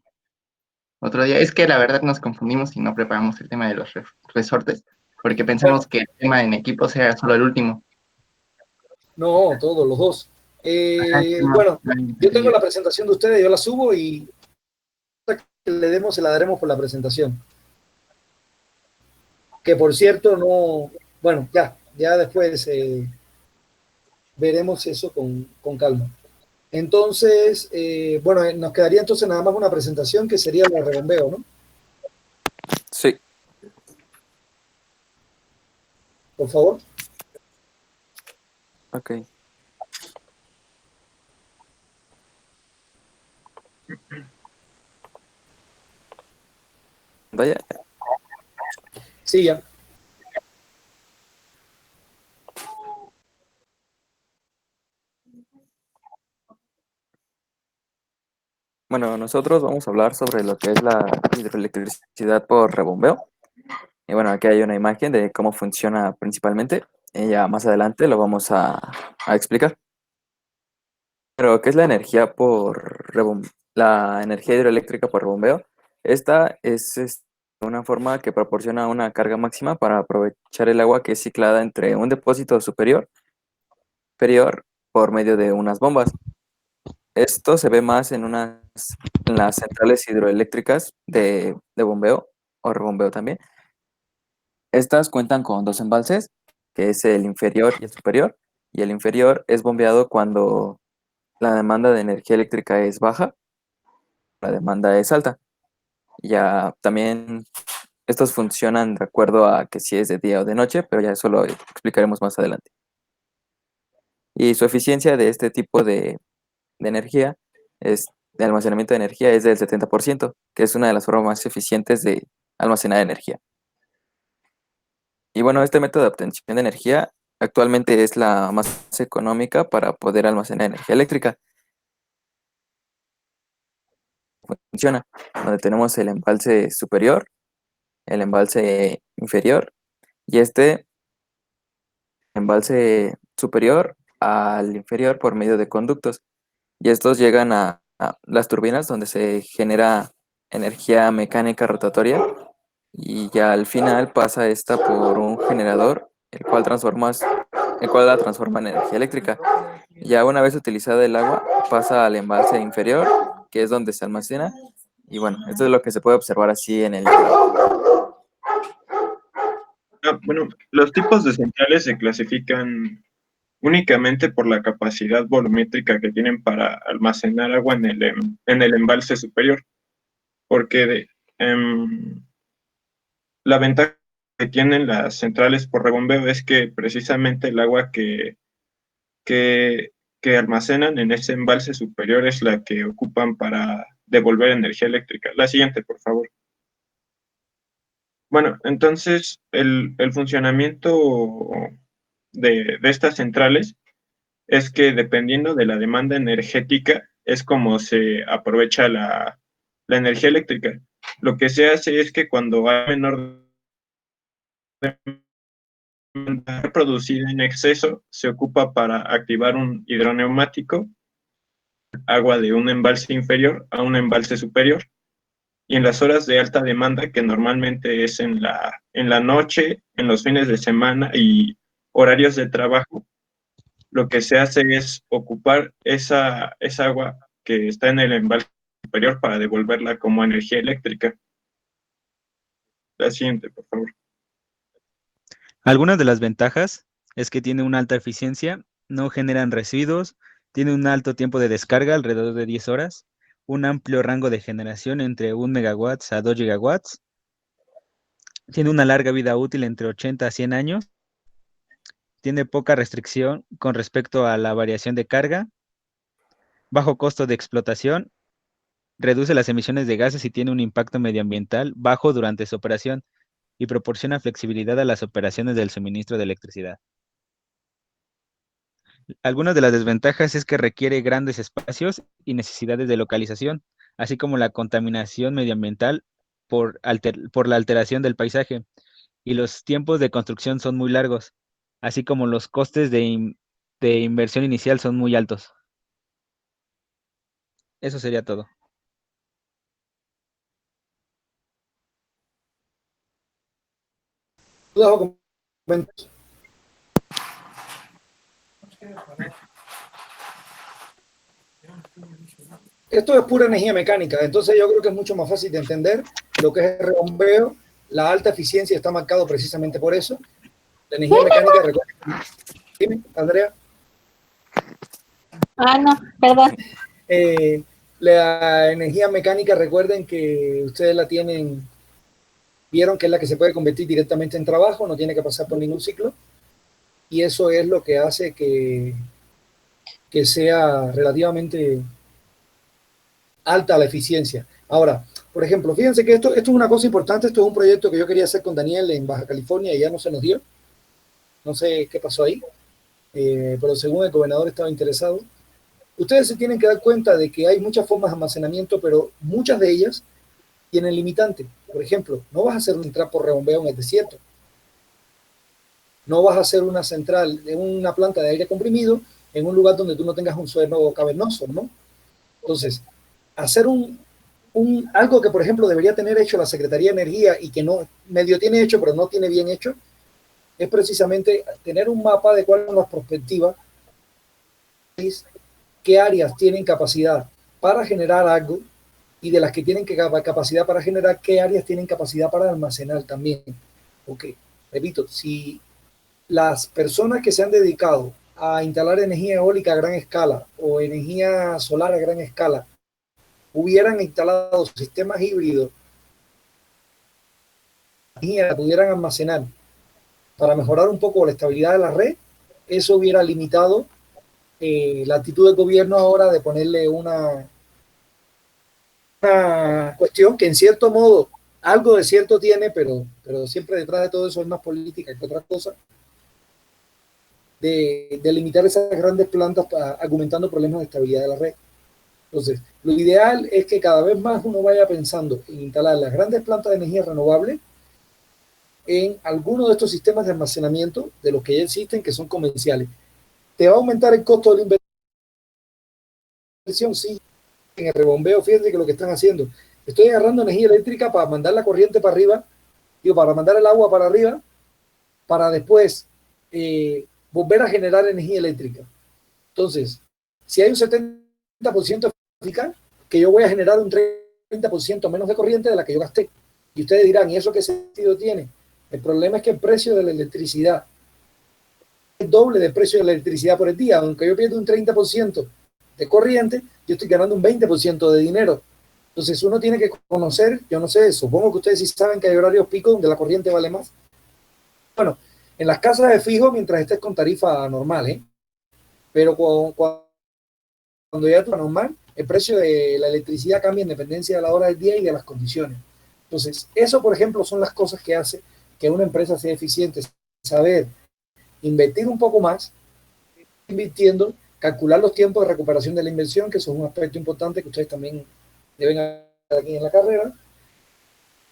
Otro día. Es que la verdad nos confundimos y no preparamos el tema de los resortes, porque pensamos que el tema en equipos era solo el último. No, todos los dos. Bueno, yo tengo la presentación de ustedes, yo la subo y se la daremos por la presentación. Que por cierto, no, bueno, ya después veremos eso con calma. Entonces, bueno, nos quedaría entonces nada más una presentación que sería la de rebombeo, ¿no? Sí. Por favor. Ok. Vaya. Sí, ya. Bueno, nosotros vamos a hablar sobre lo que es la hidroelectricidad por rebombeo. Y bueno, aquí hay una imagen de cómo funciona principalmente. Y ya más adelante lo vamos a explicar. Pero, ¿qué es la energía la energía hidroeléctrica por rebombeo? Esta es una forma que proporciona una carga máxima para aprovechar el agua que es ciclada entre un depósito superior por medio de unas bombas. Esto se ve más en las centrales hidroeléctricas de bombeo o rebombeo también. Estas cuentan con dos embalses, que es el inferior y el superior, y el inferior es bombeado cuando la demanda de energía eléctrica es baja, la demanda es alta. Ya también estos funcionan de acuerdo a que si es de día o de noche, pero ya eso lo explicaremos más adelante. Y su eficiencia de este tipo de energía, de almacenamiento de energía, es del 70%, que es una de las formas más eficientes de almacenar energía. Y bueno, este método de obtención de energía actualmente es la más económica para poder almacenar energía eléctrica. Funciona, donde tenemos el embalse superior, el embalse inferior y este embalse superior al inferior por medio de conductos. Y estos llegan a las turbinas donde se genera energía mecánica rotatoria y ya al final pasa esta por un generador, el cual la transforma en energía eléctrica. Ya una vez utilizada el agua, pasa al embalse inferior, que es donde se almacena, Y bueno, esto es lo que se puede observar así en el... Bueno, los tipos de centrales se clasifican únicamente por la capacidad volumétrica que tienen para almacenar agua en el embalse superior, porque la ventaja que tienen las centrales por rebombeo es que precisamente el agua que almacenan en ese embalse superior es la que ocupan para devolver energía eléctrica. La siguiente, por favor. Bueno, entonces el funcionamiento de estas centrales es que dependiendo de la demanda energética es como se aprovecha la energía eléctrica. Lo que se hace es que cuando hay menor demanda producida en exceso, se ocupa para activar un hidroneumático, agua de un embalse inferior a un embalse superior. Y en las horas de alta demanda, que normalmente es en la noche, en los fines de semana y horarios de trabajo, lo que se hace es ocupar esa agua que está en el embalse superior para devolverla como energía eléctrica. La siguiente, por favor. Algunas de las ventajas es que tiene una alta eficiencia, no generan residuos, tiene un alto tiempo de descarga, alrededor de 10 horas, un amplio rango de generación entre 1 megawatts a 2 gigawatts, tiene una larga vida útil entre 80 a 100 años, tiene poca restricción con respecto a la variación de carga, bajo costo de explotación, reduce las emisiones de gases y tiene un impacto medioambiental bajo durante su operación y proporciona flexibilidad a las operaciones del suministro de electricidad. Algunas de las desventajas es que requiere grandes espacios y necesidades de localización, así como la contaminación medioambiental por la alteración del paisaje, y los tiempos de construcción son muy largos, así como los costes de inversión inicial son muy altos. Eso sería todo. ¿Dudas o comentarios? Esto es pura energía mecánica, entonces yo creo que es mucho más fácil de entender lo que es el rebombeo. La alta eficiencia está marcado precisamente por eso. La energía mecánica, recuerden. Dime, Andrea. No, perdón. La energía mecánica, recuerden que ustedes la tienen, vieron que es la que se puede convertir directamente en trabajo, no tiene que pasar por ningún ciclo, y eso es lo que hace que sea relativamente alta la eficiencia. Ahora, por ejemplo, fíjense que esto es una cosa importante, esto es un proyecto que yo quería hacer con Daniel en Baja California y ya no se nos dio, no sé qué pasó ahí, pero según el gobernador estaba interesado. Ustedes se tienen que dar cuenta de que hay muchas formas de almacenamiento, pero muchas de ellas tienen limitante. Por ejemplo, no vas a hacer un central por rebombeo en el desierto. No vas a hacer una central, una planta de aire comprimido en un lugar donde tú no tengas un suelo cavernoso, ¿no? Entonces, hacer algo que, por ejemplo, debería tener hecho la Secretaría de Energía y que no medio tiene hecho, pero no tiene bien hecho, es precisamente tener un mapa de cuáles son las perspectivas, qué áreas tienen capacidad para generar algo y de las que tienen capacidad para generar, qué áreas tienen capacidad para almacenar también. Ok, repito, si las personas que se han dedicado a instalar energía eólica a gran escala o energía solar a gran escala hubieran instalado sistemas híbridos, la pudieran almacenar para mejorar un poco la estabilidad de la red, eso hubiera limitado la actitud del gobierno ahora de ponerle una cuestión que en cierto modo algo de cierto tiene, pero siempre detrás de todo eso es más política que otra cosa, de limitar esas grandes plantas argumentando problemas de estabilidad de la red. Entonces, lo ideal es que cada vez más uno vaya pensando en instalar las grandes plantas de energía renovable en algunos de estos sistemas de almacenamiento de los que ya existen, que son convencionales. ¿Te va a aumentar el costo de la inversión? Sí. En el rebombeo, fíjense que lo que están haciendo, estoy agarrando energía eléctrica para mandar la corriente para arriba, para mandar el agua para arriba, para después volver a generar energía eléctrica. Entonces, si hay un 70% eficaz, que yo voy a generar un 30% menos de corriente de la que yo gasté. Y ustedes dirán, ¿y eso qué sentido tiene? El problema es que el precio de la electricidad es el doble del precio de la electricidad por el día. Aunque yo pierdo un 30% de corriente, yo estoy ganando un 20% de dinero. Entonces uno tiene que conocer, yo no sé, supongo que ustedes sí saben que hay horarios pico donde la corriente vale más. Bueno, en las casas de fijo mientras estés con tarifa normal, ¿eh? Pero cuando ya es normal, el precio de la electricidad cambia en dependencia de la hora del día y de las condiciones. Entonces, eso, por ejemplo, son las cosas que hace que una empresa sea eficiente. Saber invertir un poco más, invirtiendo, calcular los tiempos de recuperación de la inversión, que eso es un aspecto importante que ustedes también deben hacer aquí en la carrera,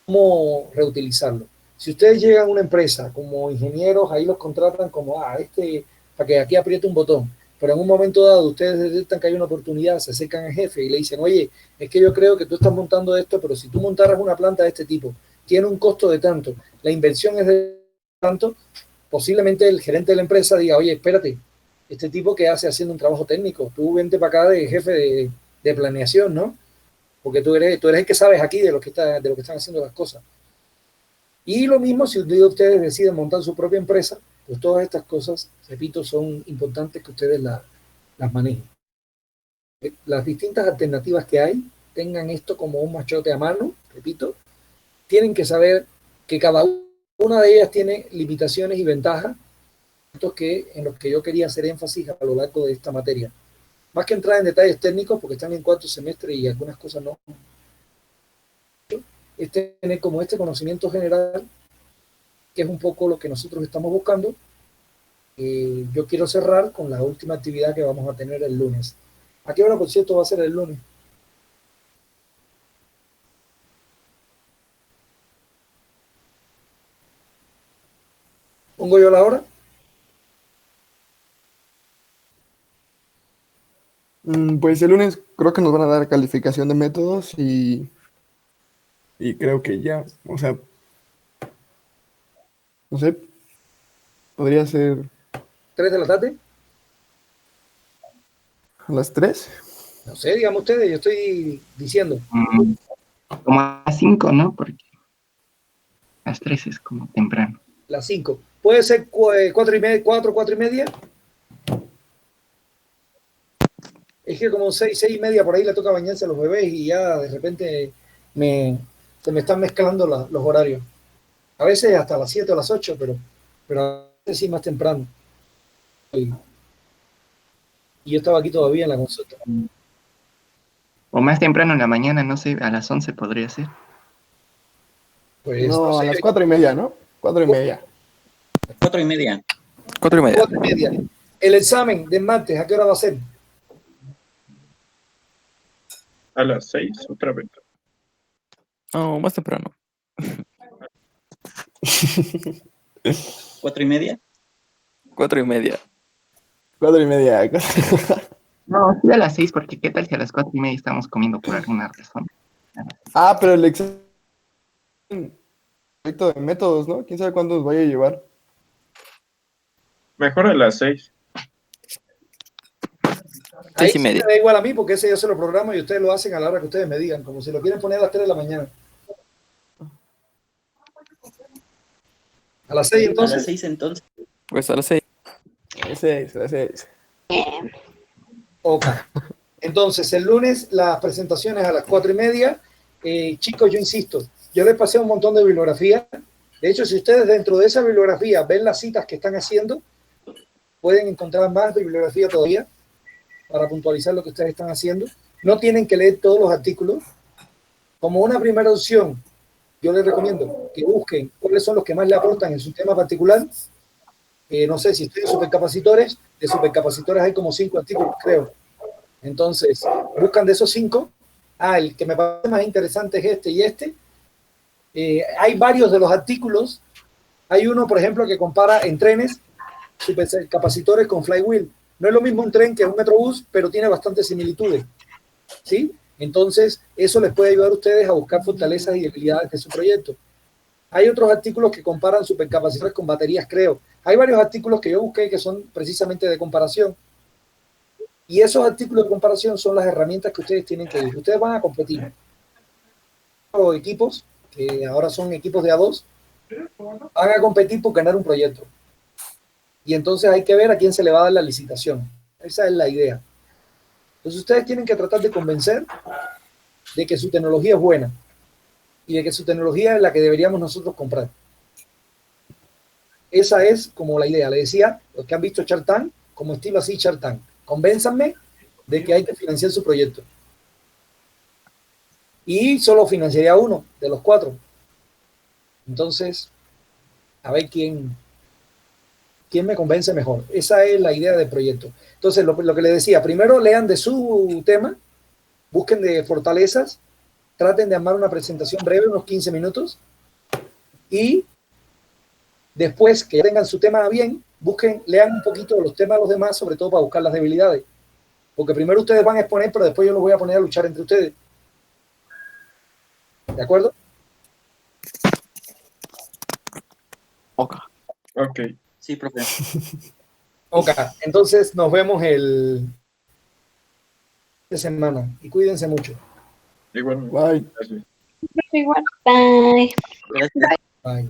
cómo reutilizarlo. Si ustedes llegan a una empresa como ingenieros, ahí los contratan como, para que aquí apriete un botón, pero en un momento dado ustedes detectan que hay una oportunidad, se acercan al jefe y le dicen, oye, es que yo creo que tú estás montando esto, pero si tú montaras una planta de este tipo, tiene un costo de tanto, la inversión es de tanto, posiblemente el gerente de la empresa diga, oye, espérate, este tipo que hace haciendo un trabajo técnico, tú vente para acá de jefe de planeación, ¿no? Porque tú eres el que sabes aquí de lo que están haciendo las cosas. Y lo mismo si ustedes deciden montar su propia empresa, pues todas estas cosas, repito, son importantes que ustedes las manejen. Las distintas alternativas que hay, tengan esto como un machote a mano, repito, tienen que saber que cada una de ellas tiene limitaciones y ventajas, en los que yo quería hacer énfasis a lo largo de esta materia. Más que entrar en detalles técnicos, porque están en cuarto semestre y algunas cosas no, es tener como este conocimiento general, que es un poco lo que nosotros estamos buscando. Yo quiero cerrar con la última actividad que vamos a tener el lunes. ¿A qué hora, por cierto, va a ser el lunes? ¿Pongo yo la hora? Pues el lunes creo que nos van a dar calificación de métodos y creo que ya, o sea, no sé, podría ser 3 de la tarde. a las 3. No sé, digamos ustedes, yo estoy diciendo. Como a las 5, ¿no? Porque a las 3 es como temprano. Las 5. ¿Puede ser 4:30? Es que como 6:30 por ahí le toca bañarse a los bebés y ya de repente se me están mezclando los horarios. A veces hasta las 7 o las 8, pero a veces sí más temprano. Y yo estaba aquí todavía en la consulta. O más temprano en la mañana, no sé, a las 11 podría ser. Pues, no, sé, a las 4:30, ¿no? 4:30. 4:30. 4:30. El examen de martes, ¿a qué hora va a ser? A las 6, otra vez. No, más temprano. 4:30. 4:30. 4:30. No, sí a las 6, porque ¿qué tal si a las 4:30 estamos comiendo por alguna razón? Pero el examen de métodos, ¿no? ¿Quién sabe cuándo nos vaya a llevar? Mejor a las 6. Ahí sí me da igual a mí, porque ese yo se lo programo y ustedes lo hacen a la hora que ustedes me digan, como si lo quieren poner a las 3 de la mañana. ¿A las 6 entonces? A las 6 entonces. Pues a las 6. A las 6. Ok. Entonces, el lunes las presentaciones a las 4:30. Chicos, yo insisto, yo les pasé un montón de bibliografía. De hecho, si ustedes dentro de esa bibliografía ven las citas que están haciendo, pueden encontrar más bibliografía todavía para puntualizar lo que ustedes están haciendo. No tienen que leer todos los artículos. Como una primera opción, yo les recomiendo que busquen cuáles son los que más le aportan en su tema particular. No sé, si estudian supercapacitores, de supercapacitores hay como 5 artículos, creo. Entonces, buscan de esos 5. El que me parece más interesante es este y este. Hay varios de los artículos. Hay uno, por ejemplo, que compara en trenes supercapacitores con flywheel. No es lo mismo un tren que un metrobús, pero tiene bastantes similitudes. ¿Sí? Entonces, eso les puede ayudar a ustedes a buscar fortalezas y debilidades de su proyecto. Hay otros artículos que comparan supercapacitores con baterías, creo. Hay varios artículos que yo busqué que son precisamente de comparación. Y esos artículos de comparación son las herramientas que ustedes tienen que ir. Ustedes van a competir. equipos, que ahora son equipos de A2, van a competir por ganar un proyecto. Y entonces hay que ver a quién se le va a dar la licitación. Esa es la idea. Entonces ustedes tienen que tratar de convencer de que su tecnología es buena y de que su tecnología es la que deberíamos nosotros comprar. Esa es como la idea. Le decía, los que han visto Shark Tank, como estilo así Shark Tank, convénzanme de que hay que financiar su proyecto. Y solo financiaría uno de los 4. Entonces, a ver quién me convence mejor. Esa es la idea del proyecto. Entonces, lo que les decía, primero lean de su tema, busquen de fortalezas, traten de armar una presentación breve, unos 15 minutos, y después que ya tengan su tema bien, lean un poquito los temas de los demás, sobre todo para buscar las debilidades. Porque primero ustedes van a exponer, pero después yo los voy a poner a luchar entre ustedes. ¿De acuerdo? Ok. Sí, profe. Ok, entonces nos vemos el de semana y cuídense mucho. Igual. Bye. Igual. Bye. Gracias. Bye.